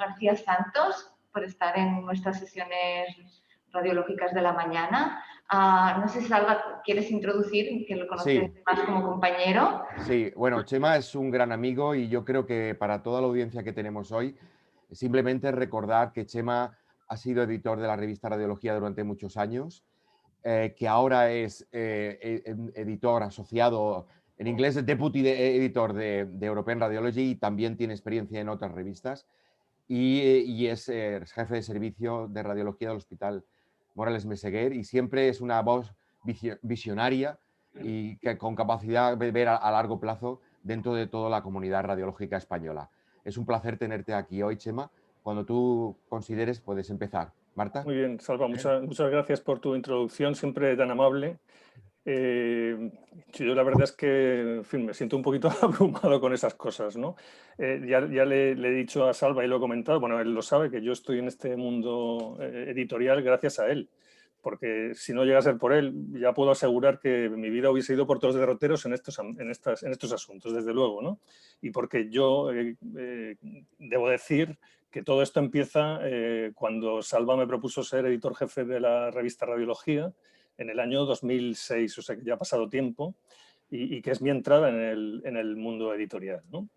García Santos por estar en nuestras sesiones radiológicas de la mañana. No sé, Salva, ¿quieres introducir, que lo conoces Sí, más como compañero? sí. Bueno, Chema es un gran amigo y yo creo que para toda la audiencia que tenemos hoy, simplemente recordar que Chema ha sido editor de la revista Radiología durante muchos años, que ahora es editor asociado, en inglés es Deputy Editor de European Radiology y también tiene experiencia en otras revistas y es jefe de servicio de radiología del Hospital Morales Meseguer y siempre es una voz visionaria y que con capacidad de ver a largo plazo dentro de toda la comunidad radiológica española. Es un placer tenerte aquí hoy, Chema. Cuando tú consideres, puedes empezar. Marta. Muy bien, Salva, muchas gracias por tu introducción, siempre tan amable. Yo la verdad es que, en fin, me siento un poquito abrumado con esas cosas, ¿no? Ya le he dicho a Salva y lo he comentado, bueno, él lo sabe, que yo estoy en este mundo editorial gracias a él, porque si no llega a ser por él, ya puedo asegurar que mi vida hubiese ido por todos los derroteros en estos asuntos, desde luego, ¿no? Y porque yo debo decir que todo esto empieza cuando Salva me propuso ser editor jefe de la revista Radiología en el año 2006, o sea que ya ha pasado tiempo, y que es mi entrada en el mundo editorial, ¿no?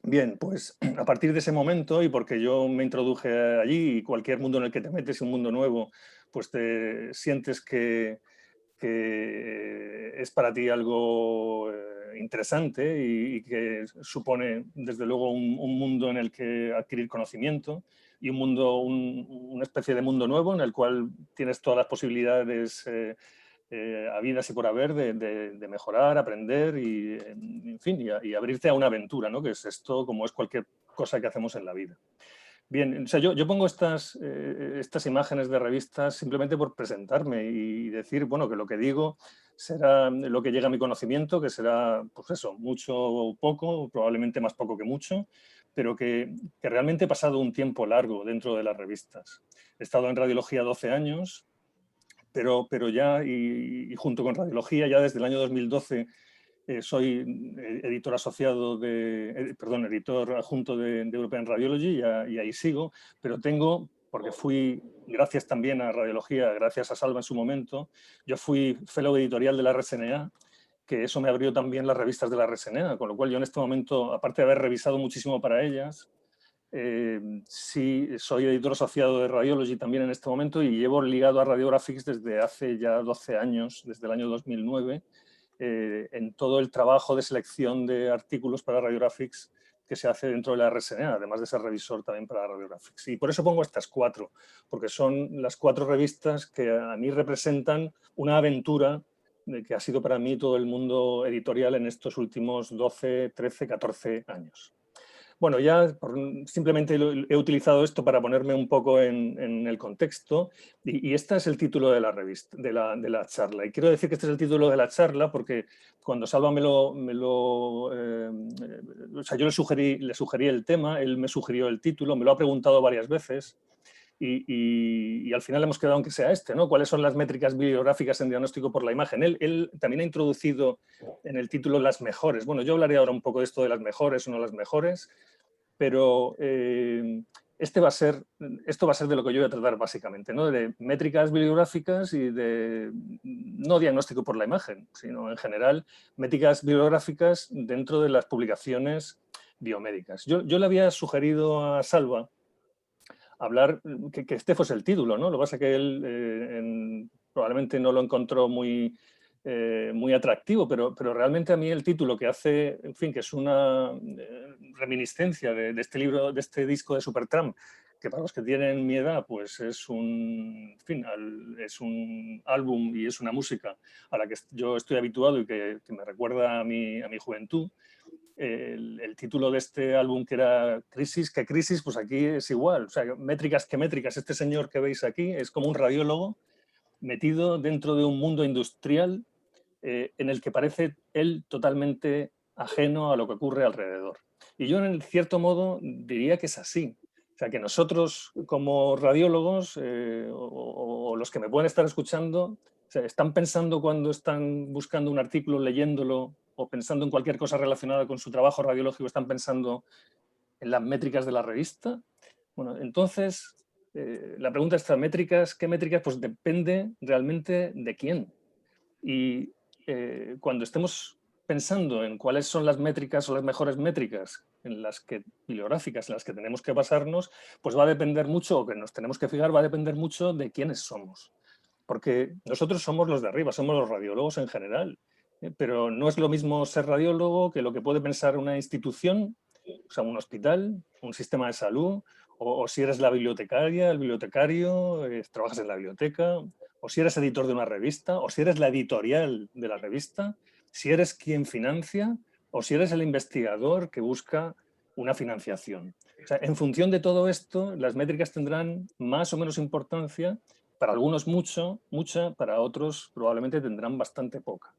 Bien, pues a partir de ese momento, y porque yo me introduje allí, y cualquier mundo en el que te metes, un mundo nuevo, pues te sientes que es para ti algo interesante y que supone, desde luego, un mundo en el que adquirir conocimiento y un mundo, una especie de mundo nuevo en el cual tienes todas las posibilidades habidas y por haber de mejorar, aprender y, en fin, y abrirte a una aventura, ¿no? Que es esto, como es cualquier cosa que hacemos en la vida. Bien, o sea, yo pongo estas imágenes de revistas simplemente por presentarme y decir, bueno, que lo que digo será lo que llega a mi conocimiento, que será, pues eso, mucho o poco, probablemente más poco que mucho, pero que realmente he pasado un tiempo largo dentro de las revistas. He estado en Radiología 12 años, pero ya, y junto con Radiología, ya desde el año 2012 soy editor asociado perdón, editor adjunto de European Radiology y ahí sigo, pero tengo, porque fui, gracias también a Radiología, gracias a Salva en su momento, yo fui fellow editorial de la RSNA, que eso me abrió también las revistas de la RSNA, con lo cual yo en este momento, aparte de haber revisado muchísimo para ellas, sí, soy editor asociado de Radiology también en este momento y llevo ligado a Radiographics desde hace ya 12 años, desde el año 2009, en todo el trabajo de selección de artículos para Radiographics que se hace dentro de la RSNA, además de ser revisor también para Radiographics. Y por eso pongo estas cuatro, porque son las cuatro revistas que a mí representan una aventura que ha sido para mí todo el mundo editorial en estos últimos 12, 13, 14 años. Bueno, ya simplemente he utilizado esto para ponerme un poco en el contexto y este es el título de la revista, de la charla. Y quiero decir que este es el título de la charla porque cuando Salva o sea, yo le sugerí el tema, él me sugirió el título, me lo ha preguntado varias veces y al final hemos quedado en que sea este, ¿no? ¿Cuáles son las métricas bibliográficas en diagnóstico por la imagen? Él también ha introducido en el título las mejores. Bueno, yo hablaré ahora un poco de esto de las mejores o no las mejores, pero esto va a ser de lo que yo voy a tratar básicamente, ¿no? De métricas bibliográficas y de no diagnóstico por la imagen, sino en general métricas bibliográficas dentro de las publicaciones biomédicas. Yo le había sugerido a Salva hablar, que este fuese el título, ¿no? Lo que pasa es que él probablemente no lo encontró muy atractivo, pero realmente a mí el título que hace, en fin, que es una reminiscencia de este libro, de este disco de Supertramp, que para los que tienen mi edad, pues es un, en fin, es un álbum y es una música a la que yo estoy habituado y que me recuerda a mi juventud. El título de este álbum, que era Crisis, que Crisis, pues aquí es igual, o sea, métricas que métricas. Este señor que veis aquí es como un radiólogo metido dentro de un mundo industrial en el que parece él totalmente ajeno a lo que ocurre alrededor. Y yo, en cierto modo, diría que es así. O sea, que nosotros como radiólogos o los que me pueden estar escuchando, o sea, están pensando cuando están buscando un artículo, leyéndolo o pensando en cualquier cosa relacionada con su trabajo radiológico, están pensando en las métricas de la revista Bueno, entonces, la pregunta está, ¿métricas? ¿Qué métricas? Pues depende realmente de quién. Y cuando estemos pensando en cuáles son las métricas o las mejores métricas bibliográficas en las que tenemos que basarnos, pues va a depender mucho, o que nos tenemos que fijar, va a depender mucho de quiénes somos. Porque nosotros somos los de arriba, somos los radiólogos en general, pero no es lo mismo ser radiólogo que lo que puede pensar una institución, o sea, un hospital, un sistema de salud, o si eres la bibliotecaria, el bibliotecario, trabajas en la biblioteca, o si eres editor de una revista, o si eres la editorial de la revista, si eres quien financia, o si eres el investigador que busca una financiación. O sea, en función de todo esto, las métricas tendrán más o menos importancia. Para algunos mucha, para otros probablemente tendrán bastante poca.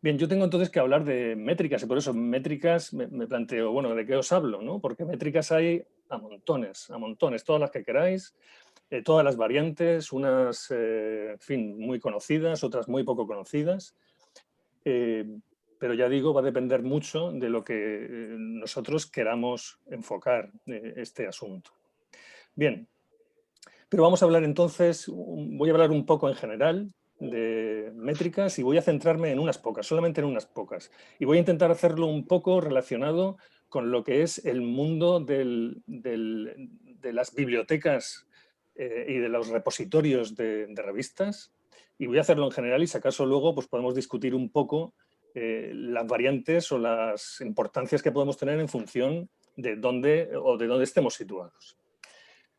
Bien, yo tengo entonces que hablar de métricas y por eso métricas me planteo, bueno, ¿de qué os hablo? ¿No? Porque métricas hay a montones, todas las que queráis, todas las variantes, unas, en fin, muy conocidas, otras muy poco conocidas. Pero ya digo, va a depender mucho de lo que nosotros queramos enfocar este asunto. Bien, pero vamos a hablar entonces, voy a hablar un poco en general de métricas y voy a centrarme en unas pocas, solamente en unas pocas. Y voy a intentar hacerlo un poco relacionado con lo que es el mundo de las bibliotecas y de los repositorios de revistas. Y voy a hacerlo en general y si acaso luego pues podemos discutir un poco las variantes o las importancias que podemos tener en función de dónde estemos situados.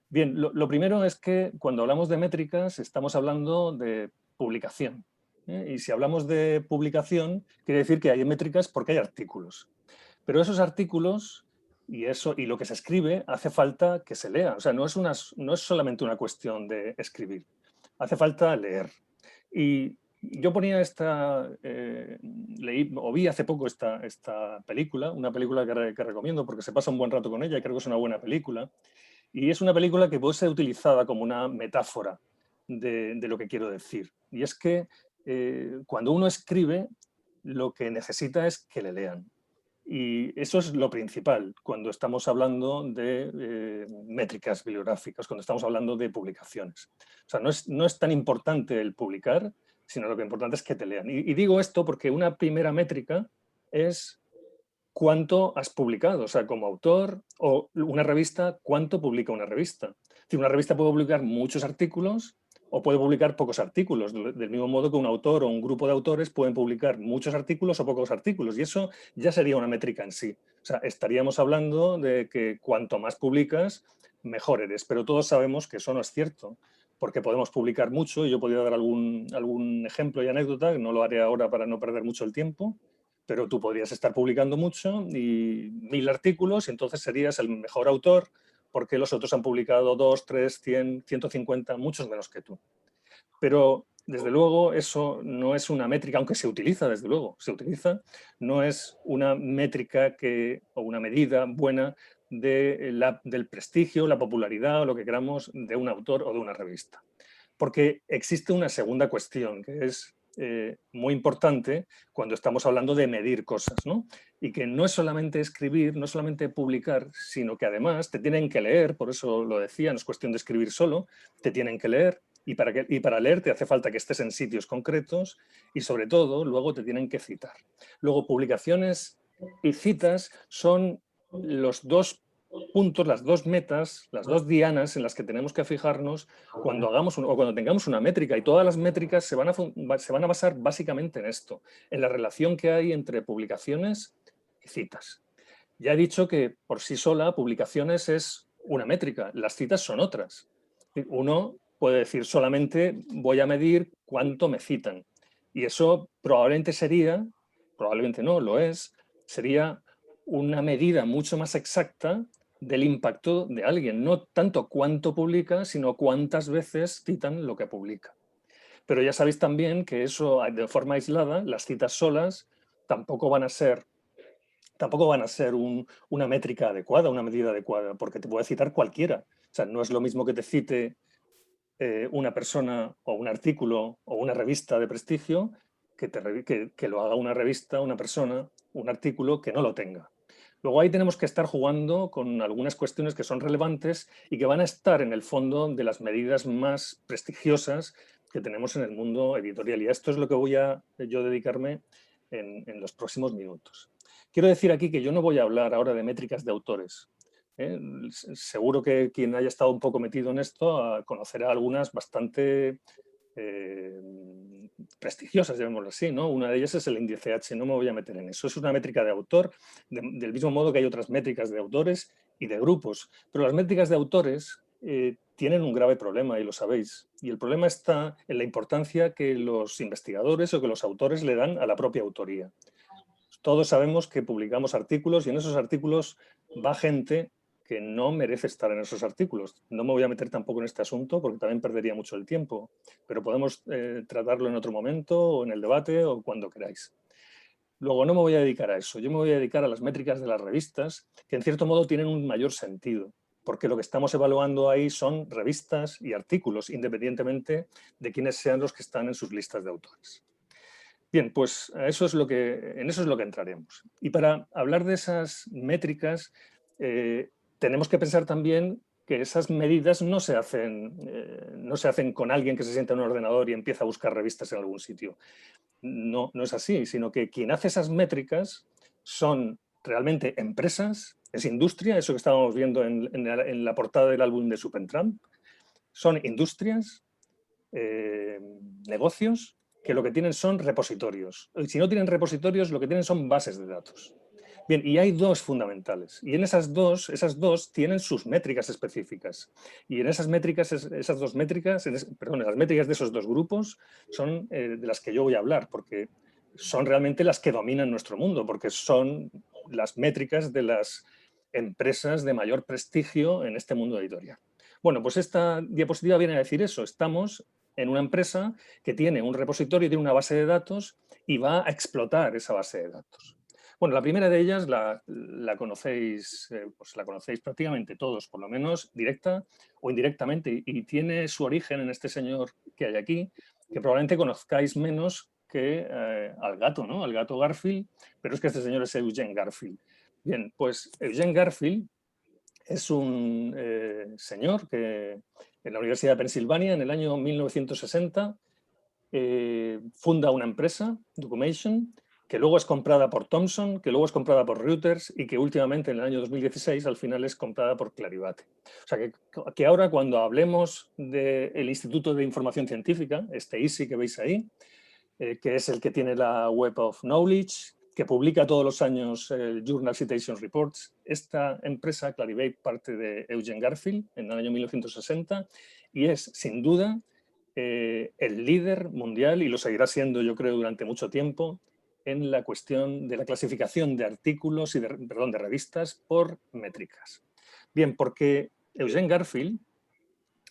Bien, lo primero es que cuando hablamos de métricas estamos hablando de publicación. Y si hablamos de publicación, quiere decir que hay métricas porque hay artículos. Pero esos artículos y lo que se escribe hace falta que se lea. O sea, no es solamente una cuestión de escribir. Hace falta leer. Y yo ponía leí o vi hace poco esta película, una película que recomiendo porque se pasa un buen rato con ella y creo que es una buena película. Y es una película que puede ser utilizada como una metáfora de lo que quiero decir. Y es que cuando uno escribe, lo que necesita es que le lean. Y eso es lo principal cuando estamos hablando de métricas bibliográficas, cuando estamos hablando de publicaciones. O sea, no es tan importante el publicar, sino lo que importante es que te lean. Y digo esto porque una primera métrica es cuánto has publicado, o sea, como autor, o una revista, cuánto publica una revista. Es decir, una revista puede publicar muchos artículos o puede publicar pocos artículos, del mismo modo que un autor o un grupo de autores pueden publicar muchos artículos o pocos artículos, y eso ya sería una métrica en sí. O sea, estaríamos hablando de que cuanto más publicas, mejor eres, pero todos sabemos que eso no es cierto, porque podemos publicar mucho, y yo podría dar algún ejemplo y anécdota, no lo haré ahora para no perder mucho el tiempo, pero tú podrías estar publicando mucho y 1000 artículos y entonces serías el mejor autor porque los otros han publicado 2, 3, 100, 150, muchos menos que tú. Pero, desde luego, eso no es una métrica, aunque se utiliza, desde luego, se utiliza, no es una métrica o una medida buena del prestigio, la popularidad o lo que queramos de un autor o de una revista. Porque existe una segunda cuestión que es muy importante cuando estamos hablando de medir cosas, ¿no? Y que no es solamente escribir, no es solamente publicar, sino que además te tienen que leer, por eso lo decía, no es cuestión de escribir solo, te tienen que leer y para leer te hace falta que estés en sitios concretos y sobre todo luego te tienen que citar. Luego publicaciones y citas son los dos puntos, las dos metas, las dos dianas en las que tenemos que fijarnos cuando hagamos o cuando tengamos una métrica, y todas las métricas se van a basar básicamente en esto, en la relación que hay entre publicaciones y citas. Ya he dicho que por sí sola publicaciones es una métrica, las citas son otras. Uno puede decir solamente voy a medir cuánto me citan, y eso probablemente no, lo es, sería una medida mucho más exacta del impacto de alguien, no tanto cuánto publica, sino cuántas veces citan lo que publica. Pero ya sabéis también que eso de forma aislada, las citas solas, tampoco van a ser una métrica adecuada, una medida adecuada, porque te puede citar cualquiera. O sea, no es lo mismo que te cite una persona o un artículo o una revista de prestigio que lo haga una revista, una persona, un artículo que no lo tenga. Luego ahí tenemos que estar jugando con algunas cuestiones que son relevantes y que van a estar en el fondo de las medidas más prestigiosas que tenemos en el mundo editorial. Y a esto es lo que voy a yo dedicarme en los próximos minutos. Quiero decir aquí que yo no voy a hablar ahora de métricas de autores. Seguro que quien haya estado un poco metido en esto conocerá algunas bastante prestigiosas, llamémoslo así, ¿no? Una de ellas es el índice H, no me voy a meter en eso. Es una métrica de autor, del mismo modo que hay otras métricas de autores y de grupos. Pero las métricas de autores tienen un grave problema, y lo sabéis. Y el problema está en la importancia que los investigadores o que los autores le dan a la propia autoría. Todos sabemos que publicamos artículos y en esos artículos va gente que no merece estar en esos artículos. No me voy a meter tampoco en este asunto porque también perdería mucho el tiempo, pero podemos tratarlo en otro momento o en el debate o cuando queráis. Luego no me voy a dedicar a eso, yo me voy a dedicar a las métricas de las revistas, que en cierto modo tienen un mayor sentido, porque lo que estamos evaluando ahí son revistas y artículos, independientemente de quiénes sean los que están en sus listas de autores. Bien, pues en eso es lo que entraremos. Y para hablar de esas métricas, tenemos que pensar también que esas medidas no se hacen con alguien que se sienta en un ordenador y empieza a buscar revistas en algún sitio. No, no es así, sino que quien hace esas métricas son realmente empresas, es industria, eso que estábamos viendo en la portada del álbum de Supertramp, son industrias, negocios, que lo que tienen son repositorios. Si no tienen repositorios, lo que tienen son bases de datos. Bien, y hay dos fundamentales. Y en esas dos tienen sus métricas específicas. Y en esas métricas, las métricas de esos dos grupos son de las que yo voy a hablar, porque son realmente las que dominan nuestro mundo, porque son las métricas de las empresas de mayor prestigio en este mundo editorial. Bueno, pues esta diapositiva viene a decir eso. Estamos en una empresa que tiene un repositorio, tiene una base de datos y va a explotar esa base de datos. Bueno, la primera de ellas la conocéis, pues la conocéis prácticamente todos, por lo menos directa o indirectamente, y tiene su origen en este señor que hay aquí, que probablemente conozcáis menos que al gato, ¿no? Al gato Garfield, pero es que este señor es Eugene Garfield. Bien, pues Eugene Garfield es un señor que en la Universidad de Pensilvania, en el año 1960, funda una empresa, Documation, que luego es comprada por Thomson, que luego es comprada por Reuters y que últimamente, en el año 2016, al final es comprada por Clarivate. O sea, que ahora cuando hablemos del Instituto de Información Científica, este ISI que veis ahí, que es el que tiene la Web of Knowledge, que publica todos los años el Journal Citation Reports. Esta empresa, Clarivate, parte de Eugene Garfield en el año 1960 y es, sin duda, el líder mundial, y lo seguirá siendo, yo creo, durante mucho tiempo, en la cuestión de la clasificación de artículos y de revistas por métricas. Bien, porque Eugene Garfield,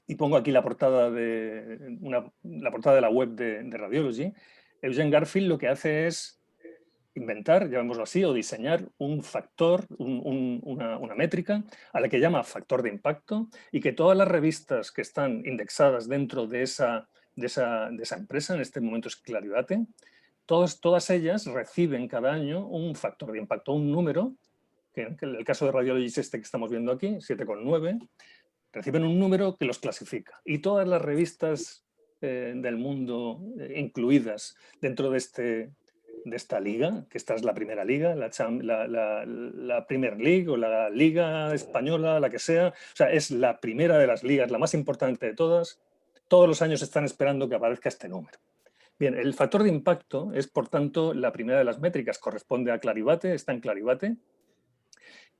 y pongo aquí la portada de la web de Radiology, Eugene Garfield lo que hace es inventar, llamémoslo así, o diseñar un factor, una métrica a la que llama factor de impacto y que todas las revistas que están indexadas dentro de esa empresa, en este momento es Clarivate, todas ellas reciben cada año un factor de impacto, un número, que en el caso de Radiology es este que estamos viendo aquí, 7,9, reciben un número que los clasifica. Y todas las revistas del mundo incluidas dentro de esta liga, que esta es la primera liga, la Premier League o la Liga Española, la que sea. O sea, es la primera de las ligas, la más importante de todas. Todos los años están esperando que aparezca este número. Bien, el factor de impacto es, por tanto, la primera de las métricas. Corresponde a Clarivate, está en Clarivate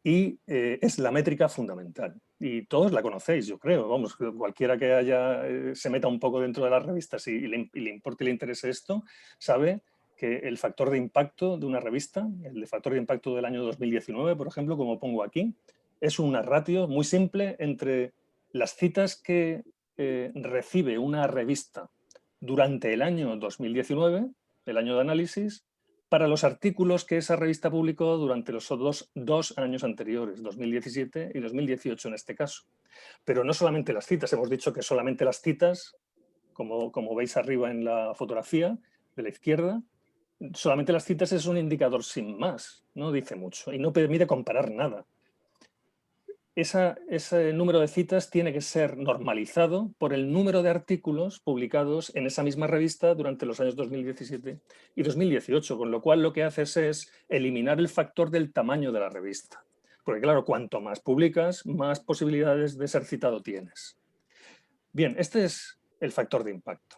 y es la métrica fundamental. Y todos la conocéis, yo creo. Vamos, cualquiera que se meta un poco dentro de las revistas y le importe y le interese esto, sabe que el factor de impacto de una revista, el factor de impacto del año 2019, por ejemplo, como pongo aquí, es una ratio muy simple entre las citas que recibe una revista durante el año 2019, el año de análisis, para los artículos que esa revista publicó durante los dos años anteriores, 2017 y 2018 en este caso. Pero no solamente las citas, hemos dicho que solamente las citas, como veis arriba en la fotografía de la izquierda, solamente las citas es un indicador sin más, no dice mucho y no permite comparar nada. Ese número de citas tiene que ser normalizado por el número de artículos publicados en esa misma revista durante los años 2017 y 2018, con lo cual lo que haces es eliminar el factor del tamaño de la revista. Porque claro, cuanto más publicas, más posibilidades de ser citado tienes. Bien, este es el factor de impacto.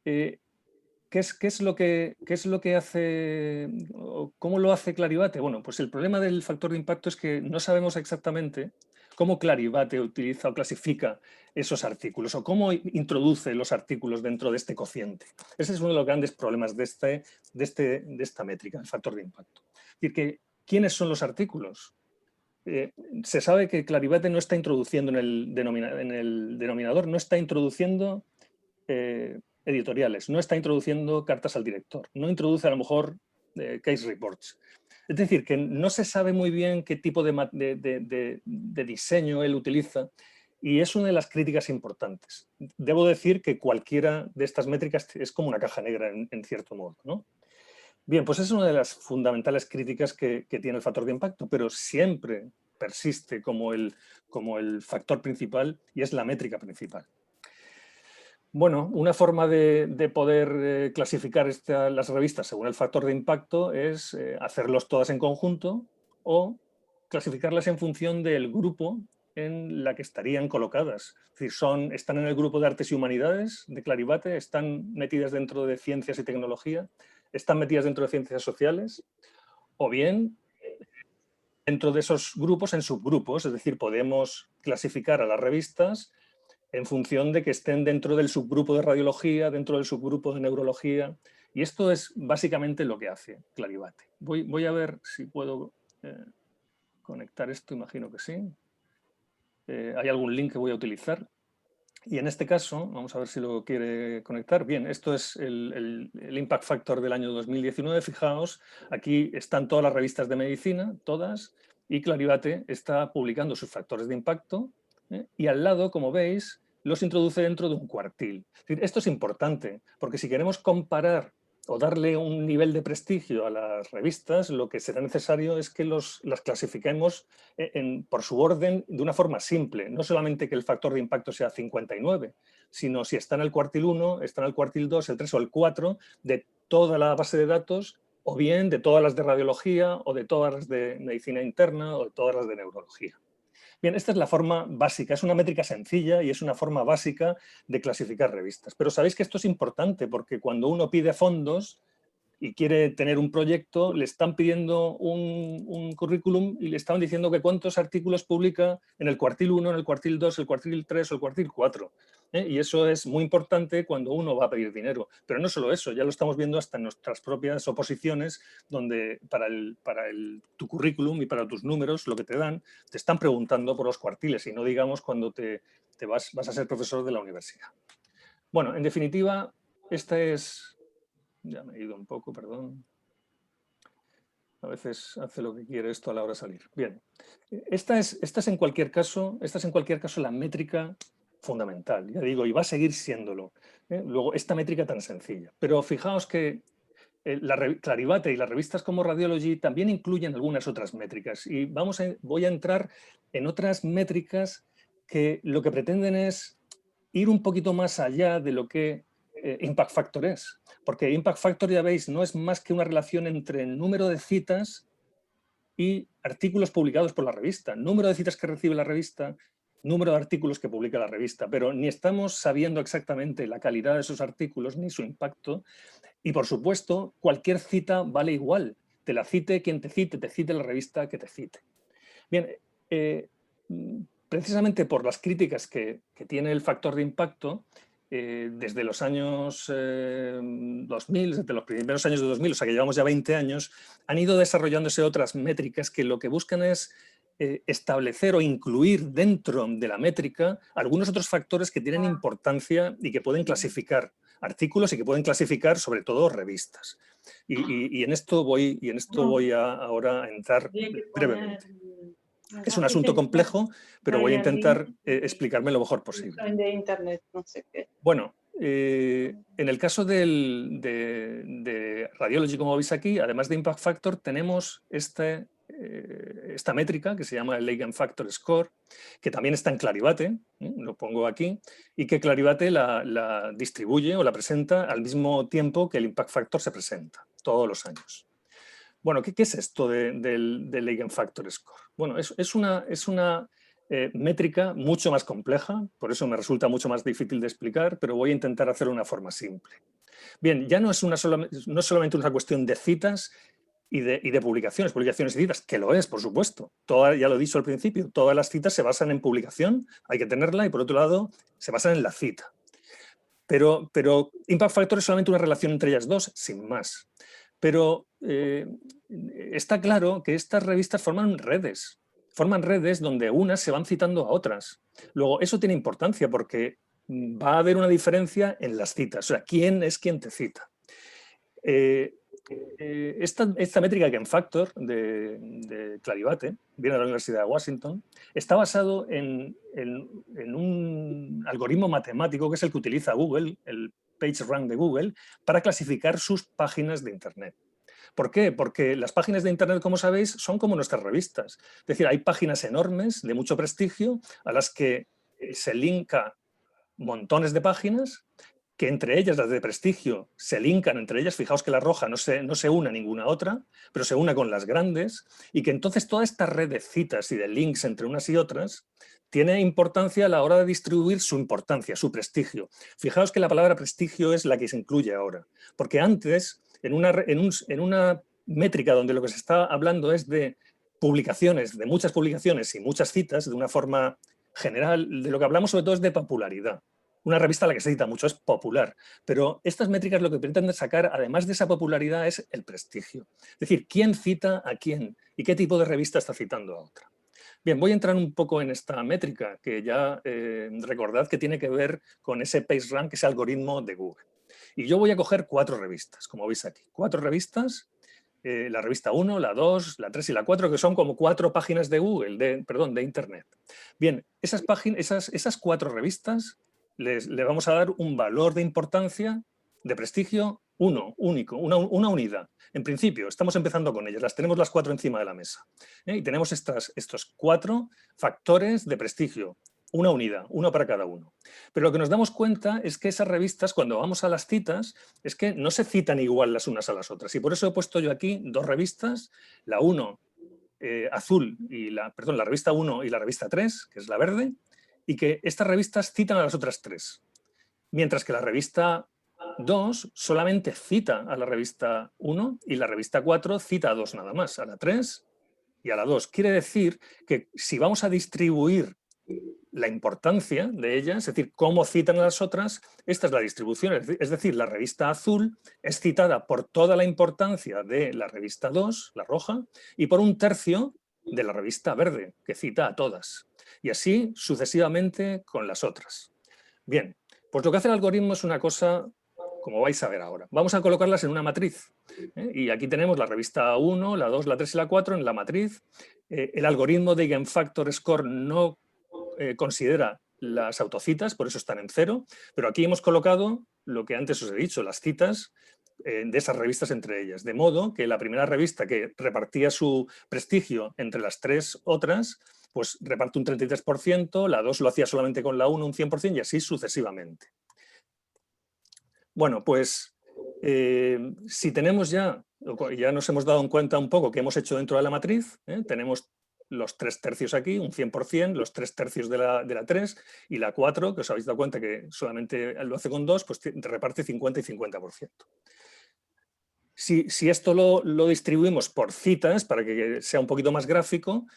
¿Qué es lo que hace, o cómo lo hace Clarivate? Bueno, pues el problema del factor de impacto es que no sabemos exactamente cómo Clarivate utiliza o clasifica esos artículos o cómo introduce los artículos dentro de este cociente. Ese es uno de los grandes problemas de esta métrica, el factor de impacto. Es decir, ¿quiénes son los artículos? Se sabe que Clarivate no está introduciendo en el denominador, no está introduciendo editoriales, no está introduciendo cartas al director, no introduce a lo mejor case reports. Es decir, que no se sabe muy bien qué tipo de diseño él utiliza y es una de las críticas importantes. Debo decir que cualquiera de estas métricas es como una caja negra en cierto modo, ¿no? Bien, pues es una de las fundamentales críticas que tiene el factor de impacto, pero siempre persiste como el factor principal y es la métrica principal. Bueno, una forma de poder clasificar las revistas según el factor de impacto es hacerlos todas en conjunto o clasificarlas en función del grupo en la que estarían colocadas. Es decir, están en el grupo de Artes y Humanidades de Clarivate, están metidas dentro de Ciencias y Tecnología, están metidas dentro de Ciencias Sociales, o bien dentro de esos grupos en subgrupos, es decir, podemos clasificar a las revistas en función de que estén dentro del subgrupo de radiología, dentro del subgrupo de neurología, y esto es básicamente lo que hace Clarivate. Voy a ver si puedo conectar esto, imagino que sí. Hay algún link que voy a utilizar. Y en este caso, vamos a ver si lo quiere conectar. Bien, esto es el Impact Factor del año 2019. Fijaos, aquí están todas las revistas de medicina, todas, y Clarivate está publicando sus factores de impacto, y al lado, como veis, los introduce dentro de un cuartil. Es decir, esto es importante, porque si queremos comparar o darle un nivel de prestigio a las revistas, lo que será necesario es que las clasifiquemos por su orden de una forma simple. No solamente que el factor de impacto sea 59, sino si está en el cuartil 1, está en el cuartil 2, el 3 o el 4 de toda la base de datos, o bien de todas las de radiología, o de todas las de medicina interna, o de todas las de neurología. Bien, esta es la forma básica, es una métrica sencilla y es una forma básica de clasificar revistas. Pero sabéis que esto es importante porque cuando uno pide fondos y quiere tener un proyecto, le están pidiendo un currículum y le estaban diciendo que cuántos artículos publica en el cuartil 1, en el cuartil 2, el cuartil 3 o el cuartil 4. Y eso es muy importante cuando uno va a pedir dinero. Pero no solo eso, ya lo estamos viendo hasta en nuestras propias oposiciones, donde para tu currículum y para tus números, lo que te dan, te están preguntando por los cuartiles y no digamos cuando vas a ser profesor de la universidad. Bueno, en definitiva, esta es... Ya me he ido un poco, perdón. A veces hace lo que quiere esto a la hora de salir. Bien, esta es en cualquier caso la métrica fundamental, ya digo, y va a seguir siéndolo. Luego, esta métrica tan sencilla. Pero fijaos que Clarivate y las revistas como Radiology también incluyen algunas otras métricas. Y voy a entrar en otras métricas que lo que pretenden es ir un poquito más allá de lo que Impact Factor es. Porque Impact Factor, ya veis, no es más que una relación entre el número de citas y artículos publicados por la revista. Número de citas que recibe la revista, número de artículos que publica la revista. Pero ni estamos sabiendo exactamente la calidad de esos artículos ni su impacto. Y, por supuesto, cualquier cita vale igual. Te la cite quien te cite la revista que te cite. Bien, precisamente por las críticas que tiene el factor de impacto, desde los años 2000, desde los primeros años de 2000, o sea que llevamos ya 20 años, han ido desarrollándose otras métricas que lo que buscan es establecer o incluir dentro de la métrica algunos otros factores que tienen importancia y que pueden clasificar artículos y que pueden clasificar sobre todo revistas. Y en esto voy ahora a entrar brevemente. Es un asunto complejo, pero voy a intentar explicarme lo mejor posible. De internet, no sé qué. Bueno, en el caso de Radiology, como veis aquí, además de Impact Factor, tenemos esta métrica que se llama el Eigen Factor Score, que también está en Clarivate, lo pongo aquí, y que Clarivate la distribuye o la presenta al mismo tiempo que el Impact Factor se presenta, todos los años. Bueno, ¿qué es esto del Eigen Factor Score? Bueno, es una métrica mucho más compleja, por eso me resulta mucho más difícil de explicar, pero voy a intentar hacerlo de una forma simple. Bien, ya no es solamente una cuestión de citas y de publicaciones y citas, que lo es, por supuesto. Ya lo he dicho al principio, todas las citas se basan en publicación, hay que tenerla, y por otro lado, se basan en la cita. Pero Impact Factor es solamente una relación entre ellas dos, sin más. Pero está claro que estas revistas forman redes donde unas se van citando a otras. Luego, eso tiene importancia porque va a haber una diferencia en las citas, o sea, quién es quien te cita. Esta métrica Eigen Factor de Clarivate, viene de la Universidad de Washington, está basado en un algoritmo matemático que es el que utiliza Google, el PageRank de Google, para clasificar sus páginas de Internet. ¿Por qué? Porque las páginas de Internet, como sabéis, son como nuestras revistas. Es decir, hay páginas enormes de mucho prestigio a las que se linka montones de páginas, que entre ellas, las de prestigio, se linkan entre ellas. Fijaos que la roja no se une a ninguna otra, pero se une con las grandes, y que entonces toda esta red de citas y de links entre unas y otras tiene importancia a la hora de distribuir su importancia, su prestigio. Fijaos que la palabra prestigio es la que se incluye ahora, porque antes, en una métrica donde lo que se está hablando es de publicaciones, de muchas publicaciones y muchas citas, de una forma general, de lo que hablamos sobre todo es de popularidad. Una revista a la que se cita mucho es popular, pero estas métricas lo que pretenden sacar, además de esa popularidad, es el prestigio. Es decir, quién cita a quién y qué tipo de revista está citando a otra. Bien, voy a entrar un poco en esta métrica, que ya recordad que tiene que ver con ese PageRank, ese algoritmo de Google. Y yo voy a coger 4 revistas, como veis aquí. 4 revistas, la revista 1, la 2, la 3 y la 4, que son como 4 páginas de Google, de Internet. Bien, esas 4 revistas le vamos a dar un valor de importancia, de prestigio, único, una unidad. En principio, estamos empezando con ellas, las tenemos las 4 encima de la mesa. Y tenemos estos 4 factores de prestigio, una unidad, uno para cada uno. Pero lo que nos damos cuenta es que esas revistas, cuando vamos a las citas, es que no se citan igual las unas a las otras. Y por eso he puesto yo aquí 2 revistas, la 1 azul, la revista 1 y la revista 3, que es la verde, y que estas revistas citan a las otras 3. Mientras que la revista 2 solamente cita a la revista 1 y la revista 4 cita a 2 nada más, a la 3 y a la 2. Quiere decir que si vamos a distribuir la importancia de ellas, es decir, cómo citan a las otras, esta es la distribución. Es decir, la revista azul es citada por toda la importancia de la revista 2, la roja, y por 1/3 de la revista verde, que cita a todas. Y así sucesivamente con las otras. Bien, pues lo que hace el algoritmo es una cosa, como vais a ver ahora. Vamos a colocarlas en una matriz. Y aquí tenemos la revista 1, la 2, la 3 y la 4 en la matriz. El algoritmo de Eigen Factor Score no considera las autocitas, por eso están en 0, pero aquí hemos colocado lo que antes os he dicho, las citas de esas revistas entre ellas, de modo que la primera revista que repartía su prestigio entre las 3 otras, pues reparte un 33%, la 2 lo hacía solamente con la 1 un 100% y así sucesivamente. Bueno, pues si tenemos ya nos hemos dado cuenta un poco que hemos hecho dentro de la matriz, tenemos los 3/3 aquí, un 100%, los 3/3 de la 3 y la 4, que os habéis dado cuenta que solamente lo hace con 2, pues te reparte 50 y 50%. Si esto lo distribuimos por citas, para que sea un poquito más gráfico,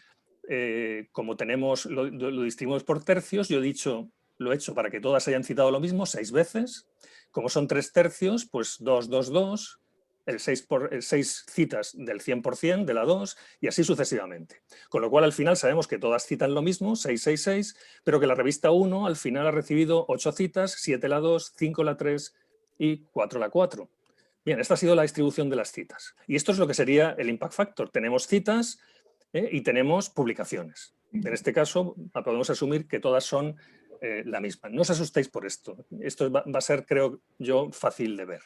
como lo distribuimos por tercios, yo lo he hecho para que todas hayan citado lo mismo 6 veces. Como son 3/3, pues 2, 2, 2, el 6 citas del 100% de la 2 y así sucesivamente. Con lo cual al final sabemos que todas citan lo mismo, 6, 6, 6, pero que la revista 1 al final ha recibido 8 citas, 7 la 2, 5 la 3 y 4 la 4. Bien, esta ha sido la distribución de las citas. Y esto es lo que sería el Impact Factor. Tenemos citas y tenemos publicaciones. En este caso podemos asumir que todas son la misma. No os asustéis por esto. Esto va a ser, creo yo, fácil de ver.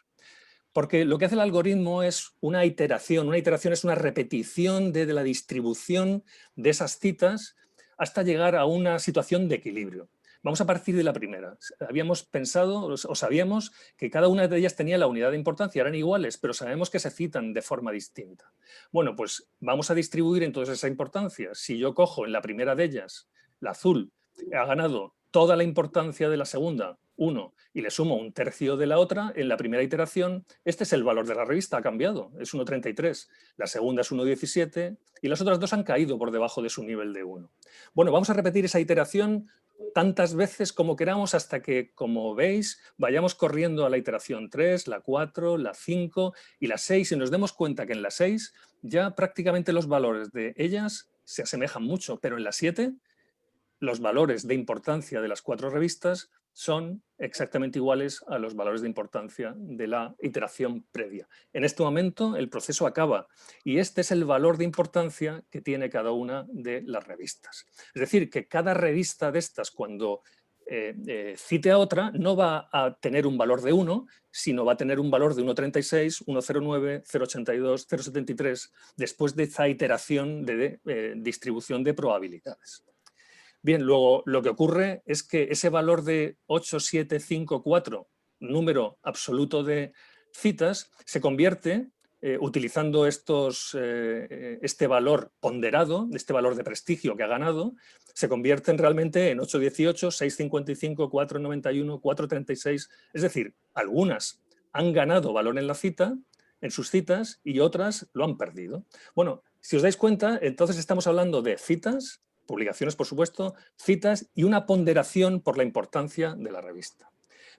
Porque lo que hace el algoritmo es una iteración. Una iteración es una repetición de la distribución de esas citas hasta llegar a una situación de equilibrio. Vamos a partir de la primera. Habíamos pensado o sabíamos que cada una de ellas tenía la unidad de importancia, eran iguales, pero sabemos que se citan de forma distinta. Bueno, pues vamos a distribuir entonces esa importancia. Si yo cojo en la primera de ellas, la azul, ha ganado toda la importancia de la segunda, 1, y le sumo 1/3 de la otra, en la primera iteración, este es el valor de la revista, ha cambiado, es 1,33. La segunda es 1,17 y las otras dos han caído por debajo de su nivel de 1. Bueno, vamos a repetir esa iteración tantas veces como queramos hasta que, como veis, vayamos corriendo a la iteración 3, la 4, la 5 y la 6 y nos demos cuenta que en la 6 ya prácticamente los valores de ellas se asemejan mucho, pero en la 7 los valores de importancia de las 4 revistas son exactamente iguales a los valores de importancia de la iteración previa. En este momento el proceso acaba y este es el valor de importancia que tiene cada una de las revistas. Es decir, que cada revista de estas, cuando cite a otra, no va a tener un valor de 1, sino va a tener un valor de 1,36, 1,09, 0,82, 0,73, después de esa iteración de distribución de probabilidades. Bien, luego lo que ocurre es que ese valor de 8754, número absoluto de citas, se convierte, utilizando este valor ponderado, este valor de prestigio que ha ganado, se convierten realmente en 818, 655, 491, 436, es decir, algunas han ganado valor en la cita, en sus citas, y otras lo han perdido. Bueno, si os dais cuenta, entonces estamos hablando de citas, publicaciones, por supuesto, citas y una ponderación por la importancia de la revista.